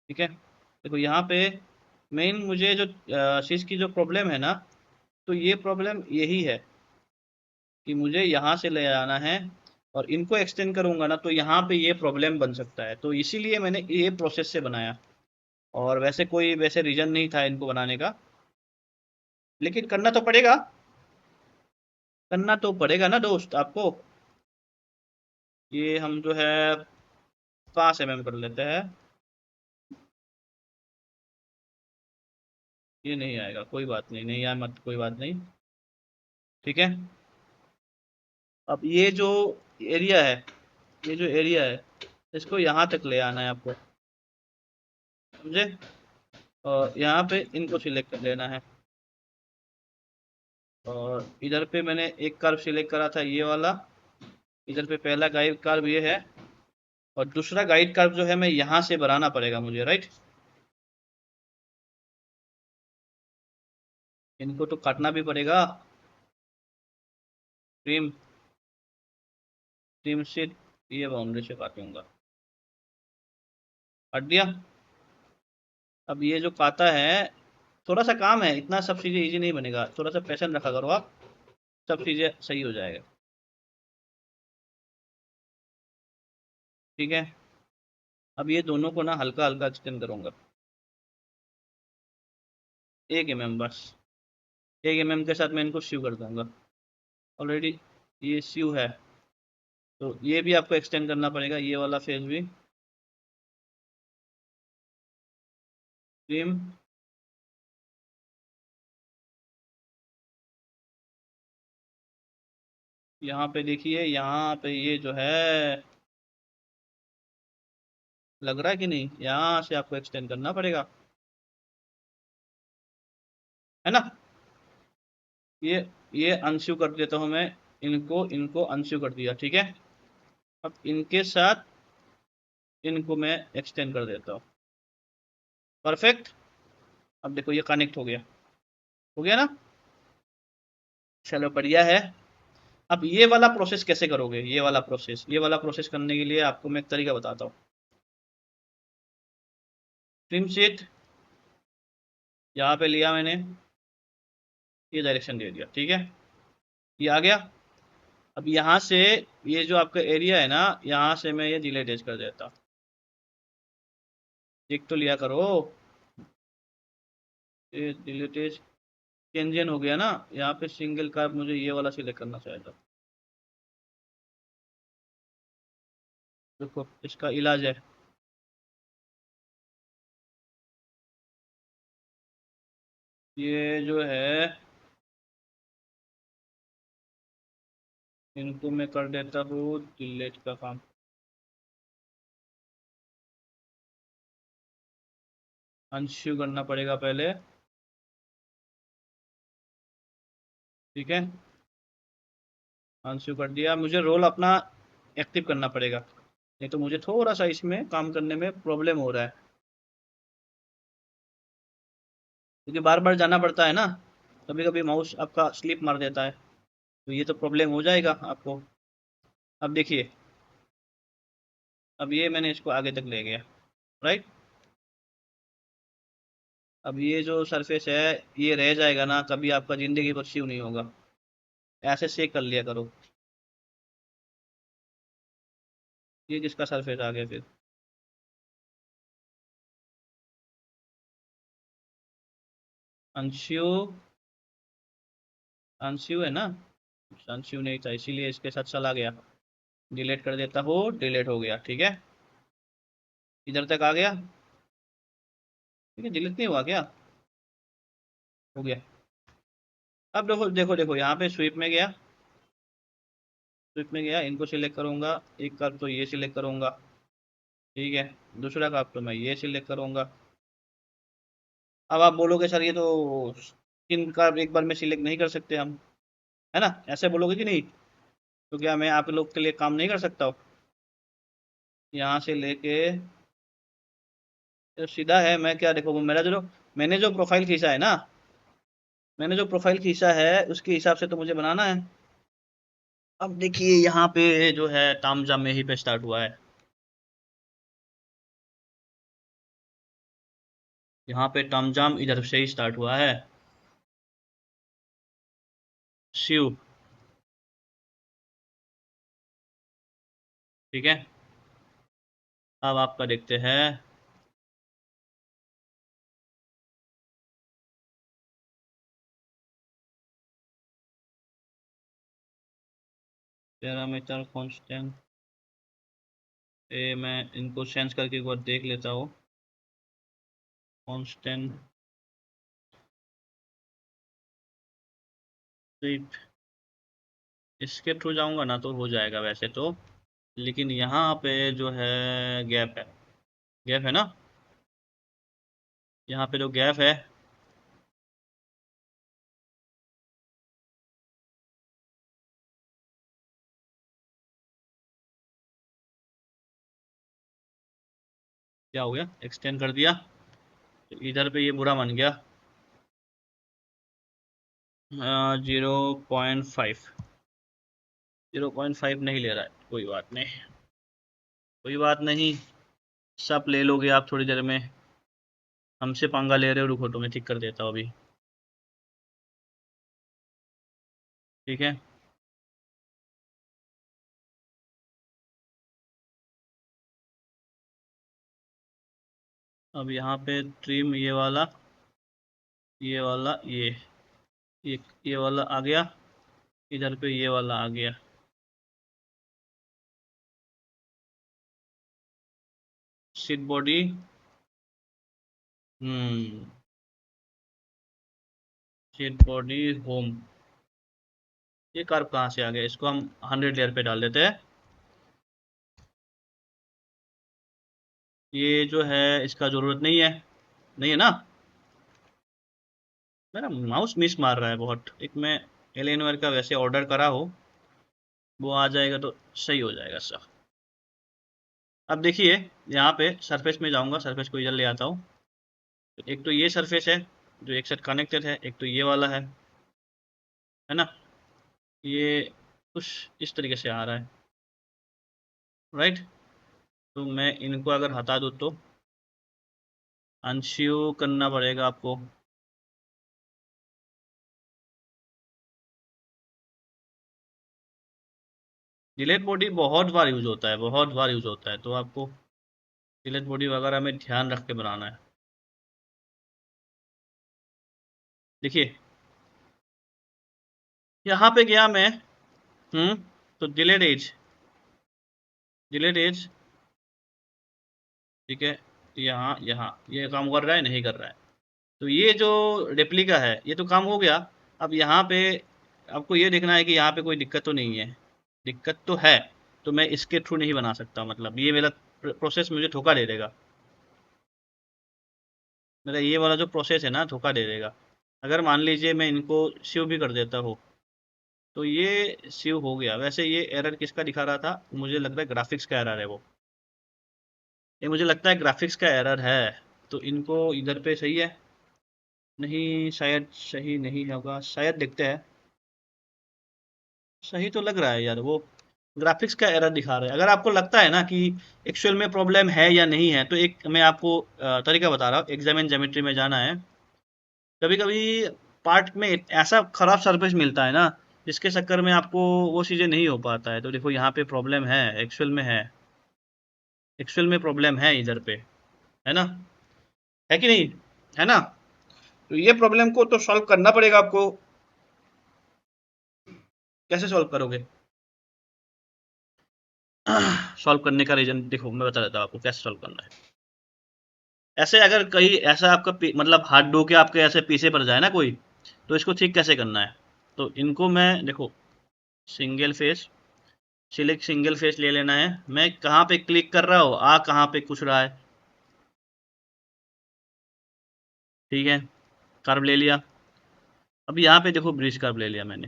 ठीक है? देखो यहाँ पे मेन मुझे जो चीज़ की जो प्रॉब्लम है ना, तो ये प्रॉब्लम यही है कि मुझे यहाँ से ले आना है, और इनको एक्सटेंड करूँगा ना तो यहाँ पे ये प्रॉब्लम बन सकता है, तो इसीलिए मैंने ये प्रोसेस से बनाया। और वैसे कोई वैसे रीज़न नहीं था इनको बनाने का, लेकिन करना तो पड़ेगा ना दोस्त आपको। ये हम जो है 5 mm कर लेते हैं, ये नहीं आएगा, कोई बात नहीं, नहीं आया मत, कोई बात नहीं, ठीक है? अब ये जो एरिया है, ये जो एरिया है इसको यहाँ तक ले आना है आपको, समझे। और यहाँ पे इनको सिलेक्ट कर लेना है। और इधर पे मैंने एक कर्व सिलेक्ट करा था ये वाला, इधर पे पहला गाइड कर्व ये है, और दूसरा गाइड कर्व जो है मैं यहाँ से बनाना पड़ेगा मुझे, राइट। इनको तो काटना भी पड़ेगा। ट्रिम, ट्रिम से ये बाउंड्री से काटूंगा, काट दिया। अब ये जो काटा है, थोड़ा सा काम है, इतना सब चीज़ें इजी नहीं बनेगा, थोड़ा सा पैशन रखा करो आप, सब चीज़ें सही हो जाएगा। ठीक है। अब ये दोनों को ना हल्का हल्का एक्सटेंड करूंगा, 1 mm बस, 1 mm के साथ मैं इनको सीव कर दूंगा। ऑलरेडी ये सीव है, तो ये भी आपको एक्सटेंड करना पड़ेगा, ये वाला फेज भी। ट्रिम, यहाँ पे देखिए, यहाँ पे ये जो है लग रहा है कि नहीं, यहाँ से आपको एक्सटेंड करना पड़ेगा, है ना। ये अनस्यू कर देता हूँ मैं, इनको इनको अनस्यू कर दिया, ठीक है। अब इनके साथ इनको मैं एक्सटेंड कर देता हूँ, परफेक्ट। अब देखो ये कनेक्ट हो गया ना, चलो बढ़िया है। अब ये वाला प्रोसेस कैसे करोगे, ये वाला प्रोसेस करने के लिए आपको मैं एक तरीका बताता हूँ। ट्रिम शीट यहाँ पे लिया मैंने, ये डायरेक्शन दे दिया, ठीक है, ये आ गया। अब यहाँ से ये जो आपका एरिया है ना, यहाँ से मैं ये डिलीट कर देता, देख तो लिया करो। ये डिलीटेज चेंजन हो गया ना, यहाँ पे सिंगल का मुझे ये वाला सिलेक्ट करना चाहिए था। देखो इसका इलाज है, ये जो है इनको मैं कर देता हूँ डिलीट का काम। अनस्यू करना पड़ेगा पहले, ठीक है। अनस्यू कर दिया, मुझे रोल अपना एक्टिव करना पड़ेगा, नहीं तो मुझे थोड़ा सा इसमें काम करने में प्रॉब्लम हो रहा है, क्योंकि बार बार जाना पड़ता है ना, कभी कभी माउस आपका स्लिप मार देता है, तो ये तो प्रॉब्लम हो जाएगा आपको। अब देखिए, अब ये मैंने इसको आगे तक ले गया, राइट। अब ये जो सरफेस है ये रह जाएगा ना, कभी आपका ज़िंदगी भर सीव नहीं होगा, ऐसे सेक कर लिया करो। ये किसका सरफेस आ गया फिर, अंशु, अंशु है ना, अंशु नहीं था इसीलिए इसके साथ चला गया। डिलीट कर देता हूँ, डिलीट हो गया, ठीक है। इधर तक आ गया, ठीक है, डिलीट नहीं हुआ क्या, हो गया। अब देखो देखो देखो, यहाँ पे स्वीप में गया, स्वीप में गया, इनको सिलेक्ट करूंगा, एक कर्व तो ये सिलेक्ट करूंगा, ठीक है, दूसरा कर्व तो मैं ये सिलेक्ट करूंगा। अब आप बोलोगे सर ये तो 3 कर्व एक बार में सिलेक्ट नहीं कर सकते हम, है ना, ऐसे बोलोगे कि नहीं, तो क्या मैं आप लोग के लिए काम नहीं कर सकता हूँ। यहाँ से लेके तो सीधा है, मैं क्या देखो, मेरा जो मैंने जो प्रोफाइल खींचा है ना, मैंने जो प्रोफाइल खींचा है उसके हिसाब से तो मुझे बनाना है। अब देखिए यहाँ पे जो है तामझाम में ही पे स्टार्ट हुआ है, यहाँ पे तामझाम इधर से ही स्टार्ट हुआ है, शिव, ठीक है। अब आपका देखते हैं, पैरामीटर कांस्टेंट पे मैं इनको चेंज करके एक बार देख लेता हूँ, कांस्टेंट सिर्फ इसके थ्रू जाऊंगा ना तो हो जाएगा वैसे तो, लेकिन यहाँ पे जो है गैप है ना, यहाँ पे जो गैप है, क्या हो गया, एक्सटेंड कर दिया, तो इधर पे ये बुरा मान गया 0.5, 0.5 नहीं ले रहा है, कोई बात नहीं, कोई बात नहीं, सब ले लोगे आप थोड़ी देर में, हमसे पंगा ले रहे हो, रुको तो मैं ठीक कर देता हूँ अभी, ठीक है। अब यहाँ पे ट्रिम ये वाला ये वाला आ गया, इधर पे ये वाला आ गया, seat body, seat body home, ये कर्व कहाँ से आ गया, इसको हम 100 लेयर पे डाल देते हैं। ये जो है इसका ज़रूरत नहीं है, नहीं है ना, मेरा माउस मिस मार रहा है बहुत, एक मैं एलियनवेयर का वैसे ऑर्डर करा हो, वो आ जाएगा तो सही हो जाएगा सब। अब देखिए यहाँ पे सरफेस में जाऊँगा, सरफेस को इधर ले आता हूँ, एक तो ये सरफेस है जो एक साथ कनेक्टेड है, एक तो ये वाला है ना, ये कुछ इस तरीके से आ रहा है, राइट। तो मैं इनको अगर हटा दूँ तो अनश्यू करना पड़ेगा आपको, डिलीट बॉडी बहुत बार यूज होता है, बहुत बार यूज होता है, तो आपको डिलीट बॉडी वगैरह में ध्यान रख के बनाना है। देखिए यहाँ पे गया मैं, तो डिलीट एज, ठीक है, यहाँ यहाँ ये काम कर रहा है, नहीं कर रहा है, तो ये जो रेप्लिका है ये तो काम हो गया। अब यहाँ पे आपको ये देखना है कि यहाँ पे कोई दिक्कत तो नहीं है, दिक्कत तो है, तो मैं इसके थ्रू नहीं बना सकता, मतलब ये मेरा प्रोसेस मुझे धोखा दे देगा, मेरा ये वाला जो प्रोसेस है ना धोखा दे देगा। अगर मान लीजिए मैं इनको सेव भी कर देता हूँ, तो ये सेव हो गया, वैसे ये एरर किसका दिखा रहा था, मुझे लग रहा है ग्राफिक्स का एरर है वो, ये मुझे लगता है ग्राफिक्स का एरर है, तो इनको इधर पे सही है, नहीं शायद सही नहीं होगा, शायद देखते हैं, सही तो लग रहा है यार, वो ग्राफिक्स का एरर दिखा रहा है। अगर आपको लगता है ना कि एक्चुअल में प्रॉब्लम है या नहीं है, तो एक मैं आपको तरीका बता रहा हूँ, एग्जामिन ज्योमेट्री में जाना है, कभी कभी पार्ट में ऐसा खराब सरफेस मिलता है ना, जिसके चक्कर में आपको वो चीज़ें नहीं हो पाता है, तो देखो यहाँ पे प्रॉब्लम है, एक्चुअल में है, एक्चुअल में प्रॉब्लम है इधर पे, है ना, है कि नहीं, है ना, तो ये प्रॉब्लम को तो सॉल्व करना पड़ेगा आपको। कैसे सॉल्व करोगे, सॉल्व करने का रीजन देखो मैं बता देता हूँ आपको कैसे सॉल्व करना है। ऐसे अगर कहीं ऐसा आपका मतलब हाथ धो के आपके ऐसे पीछे पड़ जाए ना कोई, तो इसको ठीक कैसे करना है, तो इनको मैं देखो single phase, select single phase ले लेना है, मैं कहाँ पे क्लिक कर रहा हूँ, कहाँ पे कुछ रहा है, ठीक है, कर्व ले लिया, अब यहाँ पे देखो ब्रिज कर्व ले लिया मैंने,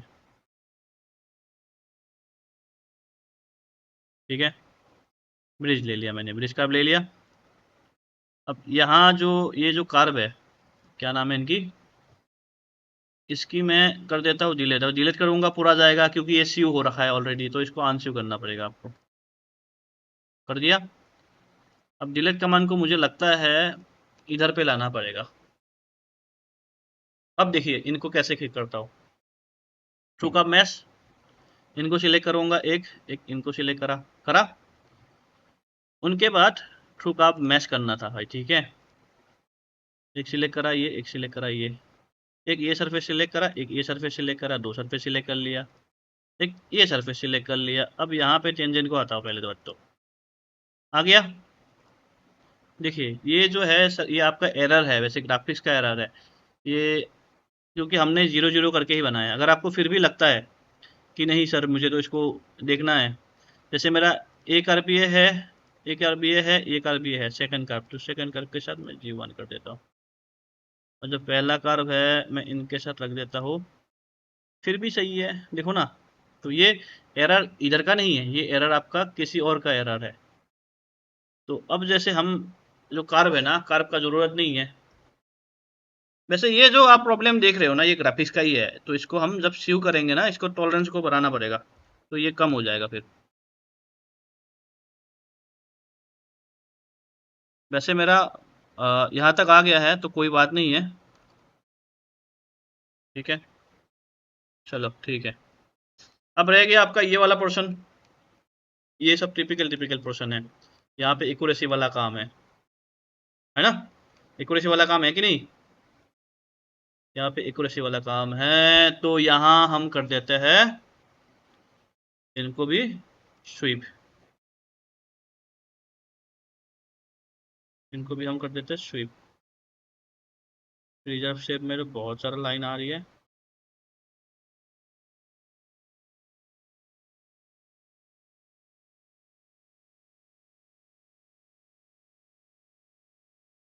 ठीक है, ब्रिज ले लिया मैंने, ब्रिज कर्व ले लिया। अब यहाँ जो ये जो कर्व है, क्या नाम है इनकी, इसकी मैं कर देता हूँ डिलीट, और डिलीट करूँगा पूरा जाएगा, क्योंकि ये सीव हो रखा है ऑलरेडी, तो इसको अनसीव करना पड़ेगा आपको, कर दिया। अब डिलीट कमांड को मुझे लगता है इधर पे लाना पड़ेगा। अब देखिए इनको कैसे क्लिक करता हूँ, ट्रू का मैश, इनको सिलेक्ट करूँगा, एक एक इनको सिलेक्ट करा, उनके बाद ट्रू का मैश करना था भाई, ठीक है, एक सिलेक्ट करा ये, एक सिलेक्ट करा ये, एक ये सरफेस सिलेक्ट करा, एक ये सरफेस सिलेक्ट करा, दो सरफेस सिलेक्ट कर लिया, एक ये सरफेस सिलेक्ट कर लिया। अब यहाँ पे टेंजेंट को हटाओ पहले, तो आ गया। देखिए ये जो है सर, ये आपका एरर है, वैसे ग्राफिक्स का एरर है ये, क्योंकि हमने 0 0 करके ही बनाया है। अगर आपको फिर भी लगता है कि नहीं सर मुझे तो इसको देखना है, जैसे मेरा एक आरबीए है, एक आरबीए है, एक आरबीए है, सेकंड कर्व, तो सेकंड कर्व के साथ मैं G1 कर देता हूँ, और जो पहला कर्व है मैं इनके साथ रख देता हूँ, फिर भी सही है, देखो ना। तो ये एरर इधर का नहीं है, ये एरर आपका किसी और का एरर है। तो अब जैसे हम जो कर्व है ना, कर्व का ज़रूरत नहीं है। वैसे ये जो आप प्रॉब्लम देख रहे हो ना, ये ग्राफिक्स का ही है, तो इसको हम जब सीव करेंगे ना, इसको टॉलरेंस को बढ़ाना पड़ेगा, तो ये कम हो जाएगा फिर। वैसे मेरा यहाँ तक आ गया है, तो कोई बात नहीं है, ठीक है, चलो ठीक है। अब रह गया आपका ये वाला पोर्शन, ये सब टिपिकल टिपिकल पोर्शन है। यहाँ पे एक्यूरेसी वाला काम है ना, एक्यूरेसी वाला काम है कि नहीं, यहाँ पे एक्यूरेसी वाला काम है, तो यहाँ हम कर देते हैं इनको भी स्वीप, इनको भी हम कर देते हैं स्वीप। रिजर्व शेप में तो बहुत सारा लाइन आ रही है,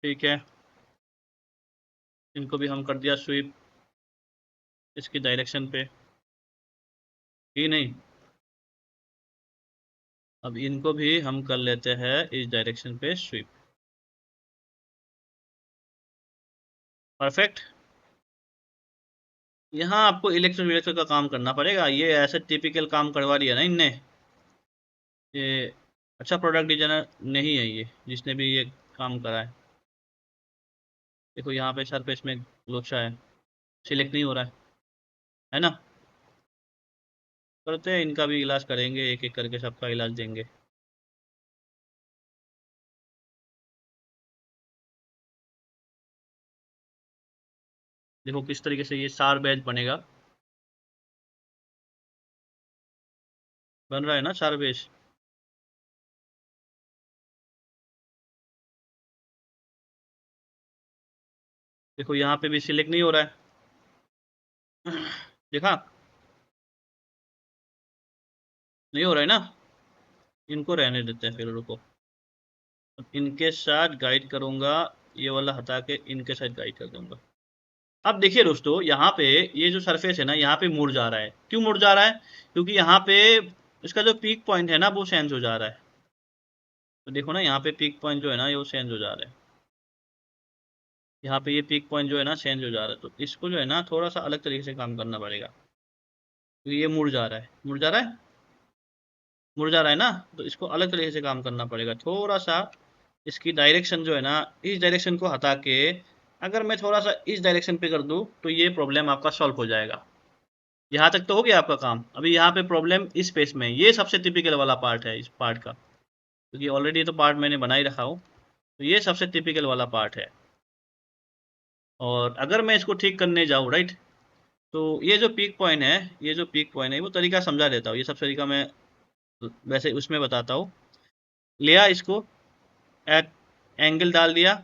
ठीक है, इनको भी हम कर दिया स्वीप इसकी डायरेक्शन पे ही नहीं। अब इनको भी हम कर लेते हैं इस डायरेक्शन पे स्वीप, परफेक्ट। यहाँ आपको इलेक्ट्रिक विलेक्ट्रिक का काम करना पड़ेगा, ये ऐसे टिपिकल काम करवा दिया ना इनने, ये अच्छा प्रोडक्ट डिजाइनर नहीं है ये जिसने भी ये काम करा है। देखो यहाँ पे सरफेस में लोचा है, सिलेक्ट नहीं हो रहा है ना। करते हैं, इनका भी इलाज करेंगे, एक एक करके सबका इलाज देंगे। देखो किस तरीके से ये सार बैच बनेगा, बन रहा है ना सार बैच। देखो यहाँ पे भी सिलेक्ट नहीं हो रहा है, देखा, नहीं हो रहा है ना। इनको रहने देते हैं, फिर रुको, अब इनके साथ गाइड करूंगा, ये वाला हटा के इनके साथ गाइड कर दूंगा। अब देखिए दोस्तों, यहाँ पे ये जो सरफेस है ना, यहाँ पे मुड़ जा रहा है, क्यों मुड़ जा रहा है, क्योंकि यहाँ पे इसका जो पीक पॉइंट है ना वो चेंज हो जा रहा है। तो देखो ना, यहाँ पे पीक पॉइंट जो है ना ये वो चेंज हो जा रहा है, यहाँ पे ये पीक पॉइंट जो है ना चेंज हो जा रहा है, तो इसको जो है ना थोड़ा सा अलग तरीके से काम करना पड़ेगा, क्योंकि ये मुड़ जा रहा है, मुड़ जा रहा है, मुड़ जा रहा है ना, तो इसको अलग तरीके से काम करना पड़ेगा, थोड़ा सा इसकी डायरेक्शन जो है ना, इस डायरेक्शन को हटा के अगर मैं थोड़ा सा इस डायरेक्शन पे कर दूँ तो ये प्रॉब्लम आपका सॉल्व हो जाएगा। यहाँ तक तो हो गया आपका काम। अभी यहाँ पे प्रॉब्लम इस स्पेस में, ये सबसे टिपिकल वाला पार्ट है इस पार्ट का, क्योंकि ऑलरेडी तो पार्ट मैंने बना ही रखा हूँ, तो ये सबसे टिपिकल वाला पार्ट है। और अगर मैं इसको ठीक करने जाऊँ, राइट, तो ये जो पीक पॉइंट है, ये जो पीक पॉइंट है वो तरीका समझा देता हूँ, ये सब तरीका मैं वैसे उसमें बताता हूँ। लिया इसको, एंगल डाल दिया,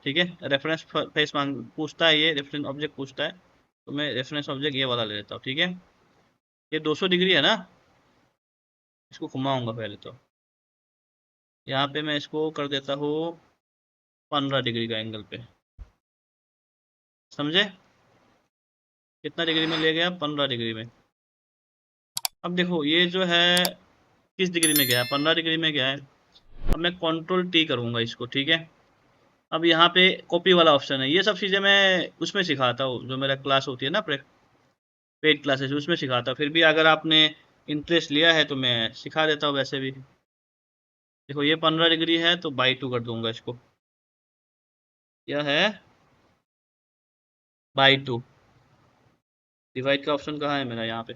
ठीक है, रेफरेंस फेस मांग पूछता है, ये रेफरेंस ऑब्जेक्ट पूछता है, तो मैं रेफरेंस ऑब्जेक्ट ये वाला ले लेता हूँ, ठीक है। ये 200 डिग्री है ना, इसको घुमाऊंगा पहले तो, यहाँ पे मैं इसको कर देता हूँ 15 डिग्री का एंगल पे, समझे, कितना डिग्री में ले गया, 15 डिग्री में। अब देखो ये जो है किस डिग्री में गया है, 15 डिग्री में गया है। अब मैं कंट्रोल टी करूँगा इसको, ठीक है। अब यहाँ पे कॉपी वाला ऑप्शन है, ये सब चीज़ें मैं उसमें सिखाता हूँ, जो मेरा क्लास होती है ना, पेड क्लासेस, उसमें सिखाता हूँ। फिर भी अगर आपने इंटरेस्ट लिया है तो मैं सिखा देता हूँ वैसे भी। देखो ये 15 डिग्री है, तो बाई 2 कर दूंगा इसको, यह है बाई 2। डिवाइड का ऑप्शन कहाँ है मेरा, यहाँ पे,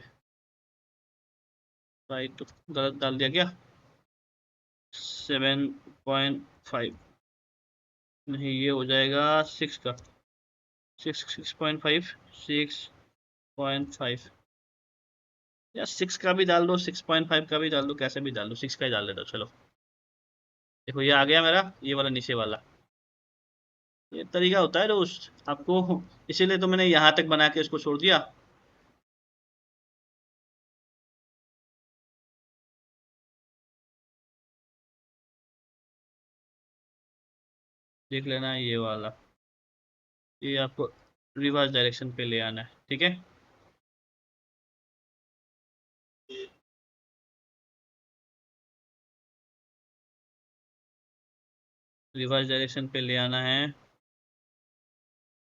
बाई 2 गलत डाल दिया क्या, 7.5, नहीं ये हो जाएगा 6 का, 6.5, 6.5, या 6 का भी डाल दो, 6.5 का भी डाल दो, कैसे भी डाल दो, 6 का ही डाल देता हूँ, चलो। देखो ये आ गया मेरा, ये वाला नीचे वाला, ये तरीका होता है दोस्त आपको, इसीलिए तो मैंने यहाँ तक बना के इसको छोड़ दिया। देख लेना है ये वाला, ये आपको रिवर्स डायरेक्शन पे ले आना है, ठीक है। रिवर्स डायरेक्शन पे ले आना है।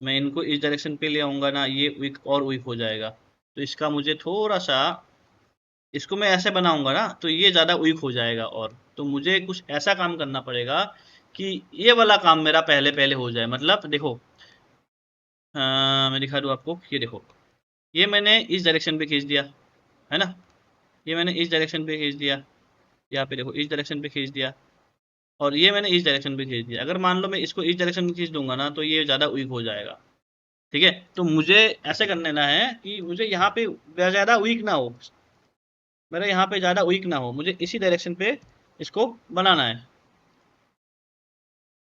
मैं इनको इस डायरेक्शन पे ले आऊँगा ना, ये वीक और वीक हो जाएगा। तो इसका मुझे थोड़ा सा, इसको मैं ऐसे बनाऊंगा ना तो ये ज़्यादा वीक हो जाएगा, और तो मुझे कुछ ऐसा काम करना पड़ेगा कि ये वाला काम मेरा पहले पहले हो जाए। मतलब देखो, मैं दिखा दूँ आपको, ये देखो, ये मैंने इस डायरेक्शन पे खींच दिया, है ना, ये मैंने इस डायरेक्शन पे खींच दिया, यहाँ पे देखो इस डायरेक्शन पे खींच दिया, और ये मैंने इस डायरेक्शन पे खींच दिया। अगर मान लो मैं इसको इस डायरेक्शन में खींच दूंगा ना तो ये ज़्यादा वीक हो जाएगा, ठीक है। तो मुझे ऐसे कर लेना है कि मुझे यहाँ पे ज़्यादा वीक ना हो, मेरा यहाँ पे ज़्यादा वीक ना हो, मुझे इसी डायरेक्शन पे इसको बनाना है।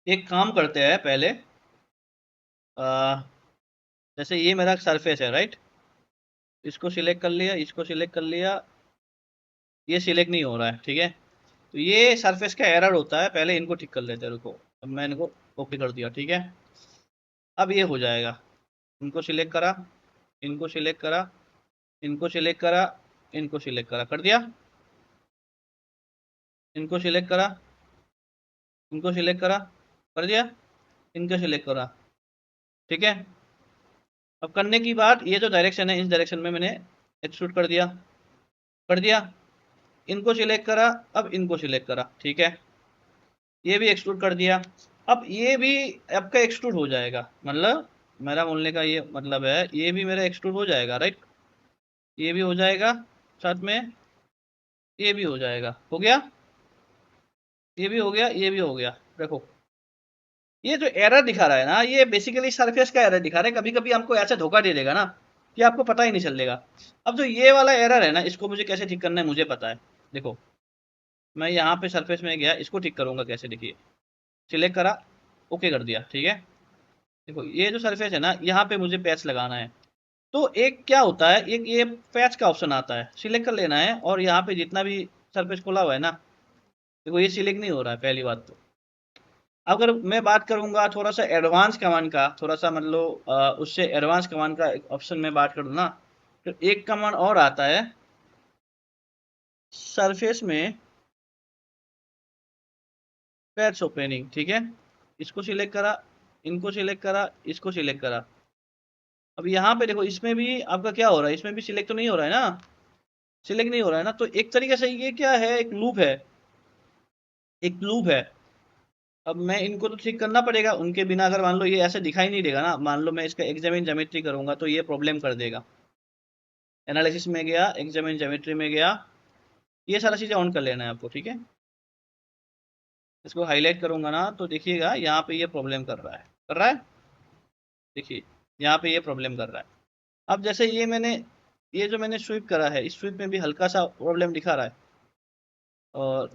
एक काम करते हैं पहले, अ, जैसे ये मेरा सरफेस है, राइट, इसको सिलेक्ट कर लिया, इसको सिलेक्ट कर लिया, ये सिलेक्ट नहीं हो रहा है, ठीक है। तो ये सरफेस का एरर होता है, पहले इनको ठीक कर लेते हैं, रुको। अब मैं इनको ओके कर दिया, ठीक है। अब ये हो जाएगा, इनको सिलेक्ट करा, इनको सिलेक्ट करा, इनको सिलेक्ट करा, इनको सिलेक्ट करा, कर दिया, इनको सिलेक्ट करा, इनको सिलेक्ट करा, कर दिया, इनको सिलेक्ट करा, ठीक है। अब करने की बाद ये जो डायरेक्शन है, इस डायरेक्शन में मैंने एक्सट्रूड कर दिया, कर दिया, इनको सिलेक्ट करा, अब इनको सिलेक्ट करा, ठीक है, ये भी एक्सट्रूड कर दिया। अब ये भी आपका एक्सट्रूड हो जाएगा, मतलब मेरा बोलने का ये मतलब है, ये भी मेरा एक्सट्रूड हो जाएगा, राइट, ये भी हो जाएगा, साथ में ये भी हो जाएगा, हो गया, ये भी हो गया, ये भी हो गया। देखो, ये जो एरर दिखा रहा है ना, ये बेसिकली सरफेस का एरर दिखा रहा है, कभी कभी हमको ऐसे धोखा दे देगा ना कि आपको पता ही नहीं चलेगा। अब जो ये वाला एरर है ना, इसको मुझे कैसे ठीक करना है मुझे पता है। देखो, मैं यहाँ पे सरफेस में गया, इसको ठीक करूंगा कैसे, देखिए, सिलेक्ट करा, ओके कर दिया, ठीक है। देखो, ये जो सरफेस है ना, यहाँ पे मुझे पैच लगाना है। तो एक क्या होता है, एक ये पैच का ऑप्शन आता है, सिलेक्ट कर लेना है, और यहाँ पे जितना भी सरफेस खुला हुआ है ना, देखो ये सिलेक्ट नहीं हो रहा है, पहली बात तो। अगर मैं बात करूंगा थोड़ा सा एडवांस कमांड का, थोड़ा सा मतलब उससे एडवांस कमांड का एक ऑप्शन में बात करूँ ना, तो एक कमांड और आता है सरफेस में, पैच ओपनिंग, ठीक है। इसको सिलेक्ट करा, इनको सिलेक्ट करा, इसको सिलेक्ट करा। अब यहाँ पे देखो, इसमें भी आपका क्या हो रहा है, इसमें भी सिलेक्ट तो नहीं हो रहा है ना, सिलेक्ट नहीं हो रहा है ना। तो एक तरीके से ये क्या है, एक लूप है, एक लूप है। अब मैं इनको तो ठीक करना पड़ेगा, उनके बिना अगर मान लो ये ऐसे दिखाई नहीं देगा ना, मान लो मैं इसका एग्जामिन ज्योमेट्री करूंगा तो ये प्रॉब्लम कर देगा। एनालिसिस में गया, एग्जामिन ज्योमेट्री में गया, ये सारा चीज़ें ऑन कर लेना है आपको, ठीक है। इसको हाईलाइट करूंगा ना तो देखिएगा यहाँ पे ये प्रॉब्लम कर रहा है, कर रहा है, देखिए यहाँ पे ये प्रॉब्लम कर रहा है। अब जैसे ये जो मैंने स्वीप करा है, इस स्वीप में भी हल्का सा प्रॉब्लम दिखा रहा है। और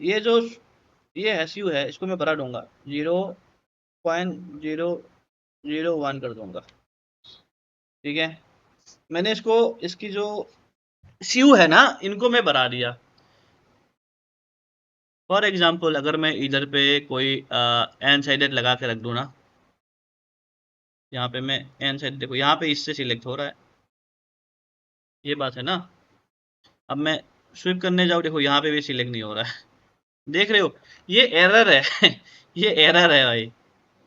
ये एसयू है, इसको मैं बढ़ा दूंगा, 0.001 कर दूंगा, ठीक है। मैंने इसको, इसकी जो सीयू है ना, इनको मैं बढ़ा दिया। फॉर एग्जाम्पल, अगर मैं इधर पे कोई एन साइडेड लगा के रख दूँ ना, यहाँ पे मैं एन साइड, देखो यहाँ पे इससे सिलेक्ट हो रहा है, ये बात है ना। अब मैं स्विप करने जाऊँ, देखो यहाँ पे भी सिलेक्ट नहीं हो रहा है, देख रहे हो, ये एरर है ये एरर है भाई।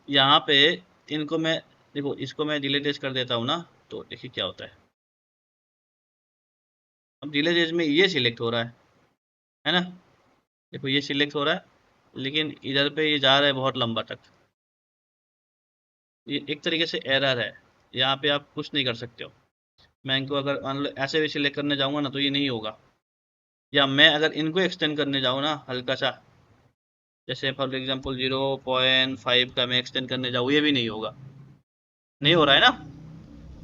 यहाँ पे इनको मैं, देखो इसको मैं डिलीट एज कर देता हूँ ना, तो देखिए क्या होता है। अब डिलीट एज में ये सिलेक्ट हो रहा है ना, देखो ये सिलेक्ट हो रहा है, लेकिन इधर पे ये जा रहा है बहुत लंबा तक। ये एक तरीके से एरर है, यहाँ पे आप कुछ नहीं कर सकते हो। मैं इनको अगर मान लो ऐसे भी सिलेक्ट करने जाऊँगा ना तो ये नहीं होगा, या मैं अगर इनको एक्सटेंड करने जाऊँ ना हल्का सा, जैसे फॉर एग्जांपल 0.5 का मैं एक्सटेंड करने जाऊँ, ये भी नहीं होगा, नहीं हो रहा है ना।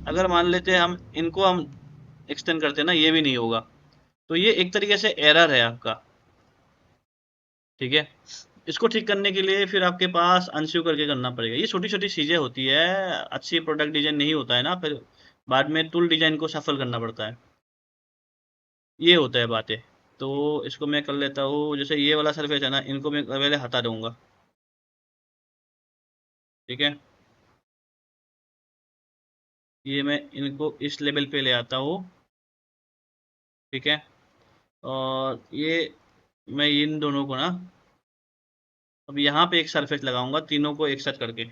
अगर मान लेते हैं हम इनको हम एक्सटेंड करते हैं ना, ये भी नहीं होगा। तो ये एक तरीके से एरर है आपका, ठीक है। इसको ठीक करने के लिए फिर आपके पास अनस्यू करके करना पड़ेगा, ये छोटी छोटी चीज़ें होती है, अच्छी प्रोडक्ट डिजाइन नहीं होता है ना, फिर बाद में टूल डिजाइन को सफल करना पड़ता है, ये होता है बातें। तो इसको मैं कर लेता हूँ, जैसे ये वाला सरफेस है ना, इनको मैं पहले हटा दूंगा, ठीक है, ये मैं इनको इस लेवल पे ले आता हूँ। ठीक है, और ये मैं इन दोनों को ना अब यहाँ पे एक सरफेस लगाऊंगा, तीनों को एक साथ करके।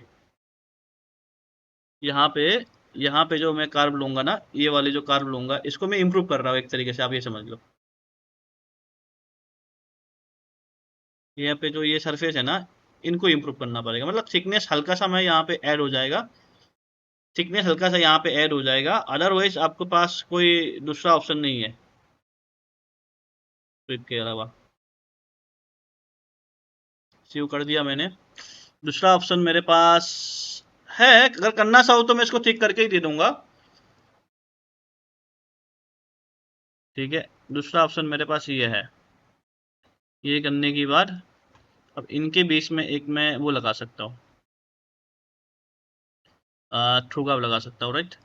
यहाँ पे यहाँ पे जो मैं कार्व लूंगा ना, ये वाले जो कार्व लूंगा, इसको मैं इम्प्रूव कर रहा हूँ एक तरीके से, आप ये समझ लो। यहाँ पे जो ये सरफेस है ना, इनको इम्प्रूव करना पड़ेगा, मतलब थिकनेस हल्का सा मैं यहाँ पे ऐड हो जाएगा, थिकनेस हल्का सा यहाँ पे ऐड हो जाएगा, अदरवाइज आपके पास कोई दूसरा ऑप्शन नहीं है स्वीप के अलावा। सेव कर दिया मैंने। दूसरा ऑप्शन मेरे पास है, अगर करना चाहो तो मैं इसको थिक करके ही दे दूंगा। ठीक है, दूसरा ऑप्शन मेरे पास ये है। ये करने के बाद अब इनके बीच में एक मैं वो लगा सकता हूँ, थ्रू ग्राफ लगा सकता हूँ, राइट।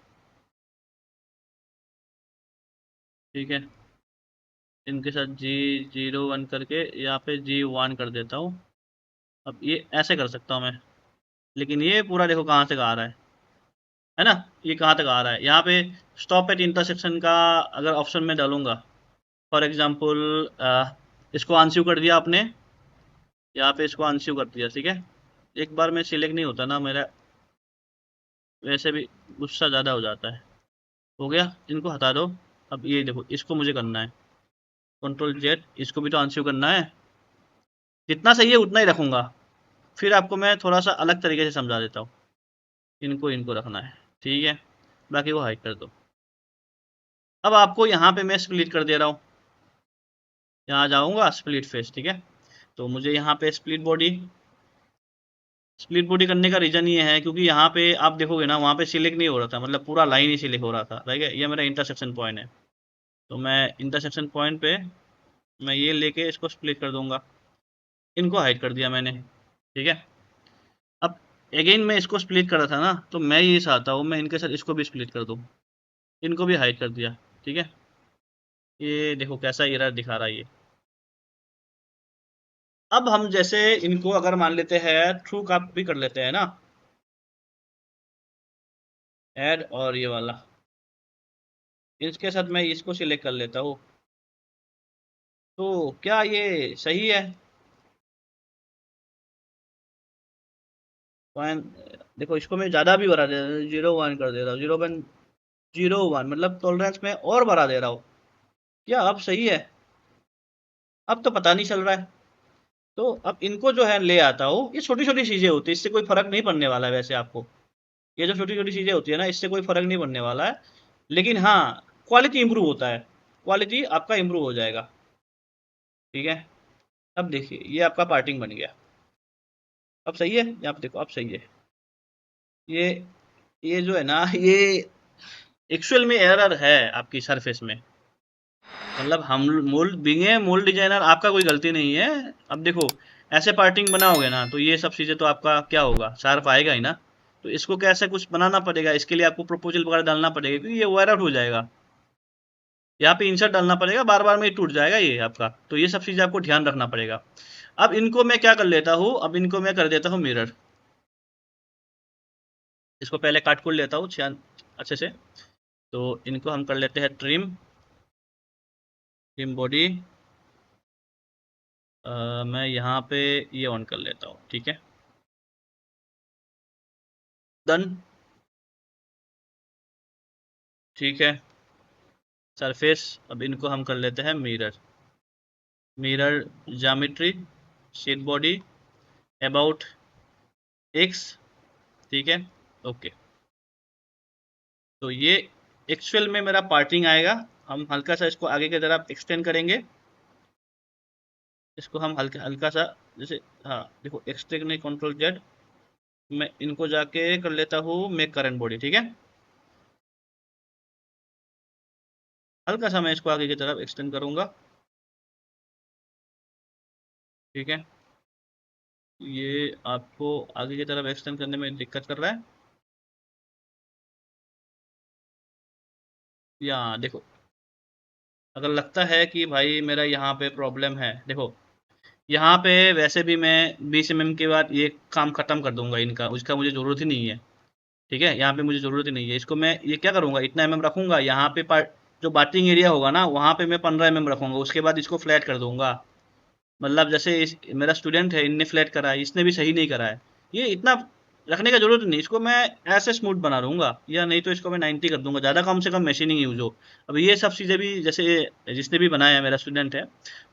ठीक है, इनके साथ G01 करके यहाँ पे G1 कर देता हूँ। अब ये ऐसे कर सकता हूँ मैं, लेकिन ये पूरा देखो कहाँ से आ रहा है ना, ये कहाँ तक आ रहा है। यहाँ पे स्टॉप एट इंटरसेक्शन का अगर ऑप्शन में डालूंगा, फॉर एग्जांपल इसको अनस्यू कर दिया आपने, यहाँ पे इसको अनस्यू कर दिया। ठीक है, एक बार में सिलेक्ट नहीं होता ना मेरा, वैसे भी गुस्सा ज़्यादा हो जाता है। हो गया, इनको हटा दो। अब ये देखो, इसको मुझे करना है Ctrl Z, इसको भी तो अनस्यू करना है। जितना सही है उतना ही रखूँगा, फिर आपको मैं थोड़ा सा अलग तरीके से समझा देता हूँ। इनको इनको रखना है, ठीक है, बाकी वो हाइड कर दो। अब आपको यहाँ पे मैं स्प्लिट कर दे रहा हूँ, यहाँ जाऊँगा स्प्लिट फेस। ठीक है, तो मुझे यहाँ पे स्प्लिट बॉडी करने का रीज़न ये है क्योंकि यहाँ पे आप देखोगे ना, वहाँ पे सिलेक्ट नहीं हो रहा था, मतलब पूरा लाइन ही सिलेक्ट हो रहा था। ठीक है, ये मेरा इंटरसेक्शन पॉइंट है, तो मैं इंटरसेक्शन पॉइंट पे मैं ये लेके इसको स्प्लिट कर दूंगा। इनको हाइड कर दिया मैंने। ठीक है, अब अगेन मैं इसको स्प्लिट कर रहा था ना, तो मैं ये चाहता हूँ मैं इनके साथ इसको भी स्प्लिट कर दूँ, इनको भी हाइड कर दिया। ठीक है, ये देखो कैसा एरर दिखा रहा है ये। अब हम जैसे इनको अगर मान लेते हैं ट्रू का भी कर लेते हैं ना, ऐड और ये वाला, इसके साथ मैं इसको सिलेक्ट कर लेता हूँ, तो क्या ये सही है? पॉइंट देखो, इसको मैं ज़्यादा भी बढ़ा दे रहा हूँ, 0.1 कर दे रहा हूँ, 0.01, मतलब टॉलरेंस में और बढ़ा दे रहा हूँ। क्या अब सही है? अब तो पता नहीं चल रहा है। तो अब इनको जो है ले आता हूँ, ये छोटी छोटी चीज़ें होती है, इससे कोई फर्क नहीं पड़ने वाला है वैसे आपको। ये जो छोटी छोटी चीज़ें होती है ना, इससे कोई फर्क नहीं पड़ने वाला है, लेकिन हाँ, क्वालिटी इंप्रूव होता है, क्वालिटी आपका इंप्रूव हो जाएगा। ठीक है, अब देखिए ये आपका पार्टिंग बन गया। अब सही है, यहाँ पे देखो अब सही है। ये ये जो है ना, ये एक्चुअल में एरर है आपकी सरफेस में, मतलब हम मोल्ड बिंग है मोल्ड डिजाइनर, आपका कोई गलती नहीं है। अब देखो, ऐसे पार्टिंग बनाओगे ना, तो ये सब चीज़ें तो आपका क्या होगा, शार्प आएगा ही ना। तो इसको कैसे कुछ बनाना पड़ेगा, इसके लिए आपको प्रोपोजल वगैरह डालना पड़ेगा, क्योंकि ये वायर आउट हो जाएगा। यहाँ पे इंसर्ट डालना पड़ेगा, बार बार में ये टूट जाएगा ये आपका, तो ये सब चीज़ें आपको ध्यान रखना पड़ेगा। अब इनको मैं क्या कर लेता हूँ, अब इनको मैं कर देता हूँ मिरर। इसको पहले काट खोल लेता हूँ अच्छे से। तो इनको हम कर लेते हैं ट्रिम, ट्रिम बॉडी। मैं यहाँ पे ये ऑन कर लेता हूँ। ठीक है, डन। ठीक है, सरफेस, अब इनको हम कर लेते हैं mirror. Mirror geometry, sheet body, about x. ठीक है, ओके। तो ये एक्चुअल में मेरा पार्टिंग आएगा। हम हल्का सा इसको आगे की तरफ एक्सटेंड करेंगे, इसको हम हल्का हल्का सा, जैसे, हाँ देखो, एक्सटेंड नहीं, Ctrl Z। मैं इनको जाके कर लेता हूँ मेक करंट बॉडी। ठीक है, हल्का सा मैं इसको आगे की तरफ एक्सटेंड करूँगा। ठीक है, ये आपको आगे की तरफ एक्सटेंड करने में दिक्कत कर रहा है, या देखो, अगर लगता है कि भाई मेरा यहाँ पे प्रॉब्लम है, देखो यहाँ पे वैसे भी मैं 20 mm के बाद ये काम ख़त्म कर दूंगा इनका, उसका मुझे ज़रूरत ही नहीं है। ठीक है, यहाँ पे मुझे ज़रूरत ही नहीं है। इसको मैं ये क्या करूँगा, इतना रखूँगा यहाँ पे। पार्ट जो बाटिंग एरिया होगा ना, वहाँ पे मैं 15 रखूँगा। उसके बाद इसको फ्लैट कर दूंगा। मतलब जैसे मेरा स्टूडेंट है, इनने फ्लैट करा है, इसने भी सही नहीं करा है। ये इतना रखने का जरूरत नहीं, इसको मैं ऐसे स्मूथ बना दूंगा, या नहीं तो इसको मैं 90 कर दूंगा, ज़्यादा कम से कम मशीनिंग यूज हो। अब ये सब चीज़ें भी, जैसे जिसने भी बनाया है, मेरा स्टूडेंट है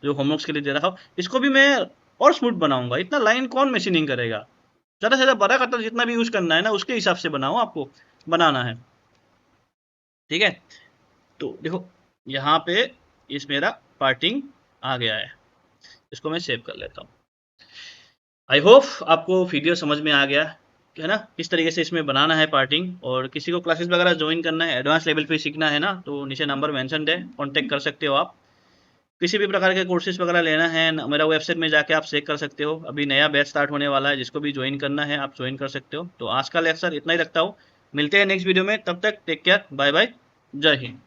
जो होमवर्क्स के लिए दे रहा हूँ, इसको भी मैं और स्मूथ बनाऊंगा। इतना लाइन कौन मशीनिंग करेगा। ज़्यादा से ज़्यादा बड़ा कटर जितना भी यूज करना है ना, उसके हिसाब से बनाओ, आपको बनाना है। ठीक है, तो देखो यहाँ पे इस मेरा पार्टिंग आ गया है। इसको मैं सेव कर लेता हूँ। आई होप आपको वीडियो समझ में आ गया है ना, किस तरीके से इसमें बनाना है पार्टिंग। और किसी को क्लासेस वगैरह ज्वाइन करना है, एडवांस लेवल पे सीखना है ना, तो नीचे नंबर मेंशन है, कांटेक्ट कर सकते हो आप। किसी भी प्रकार के कोर्सेज वगैरह लेना है मेरा वेबसाइट में जाके आप चेक कर सकते हो। अभी नया बैच स्टार्ट होने वाला है, जिसको भी ज्वाइन करना है आप ज्वाइन कर सकते हो। तो आज का लेक्चर इतना ही रखता हूँ, मिलते हैं नेक्स्ट वीडियो में, तब तक टेक केयर, बाय बाय, जय हिंद।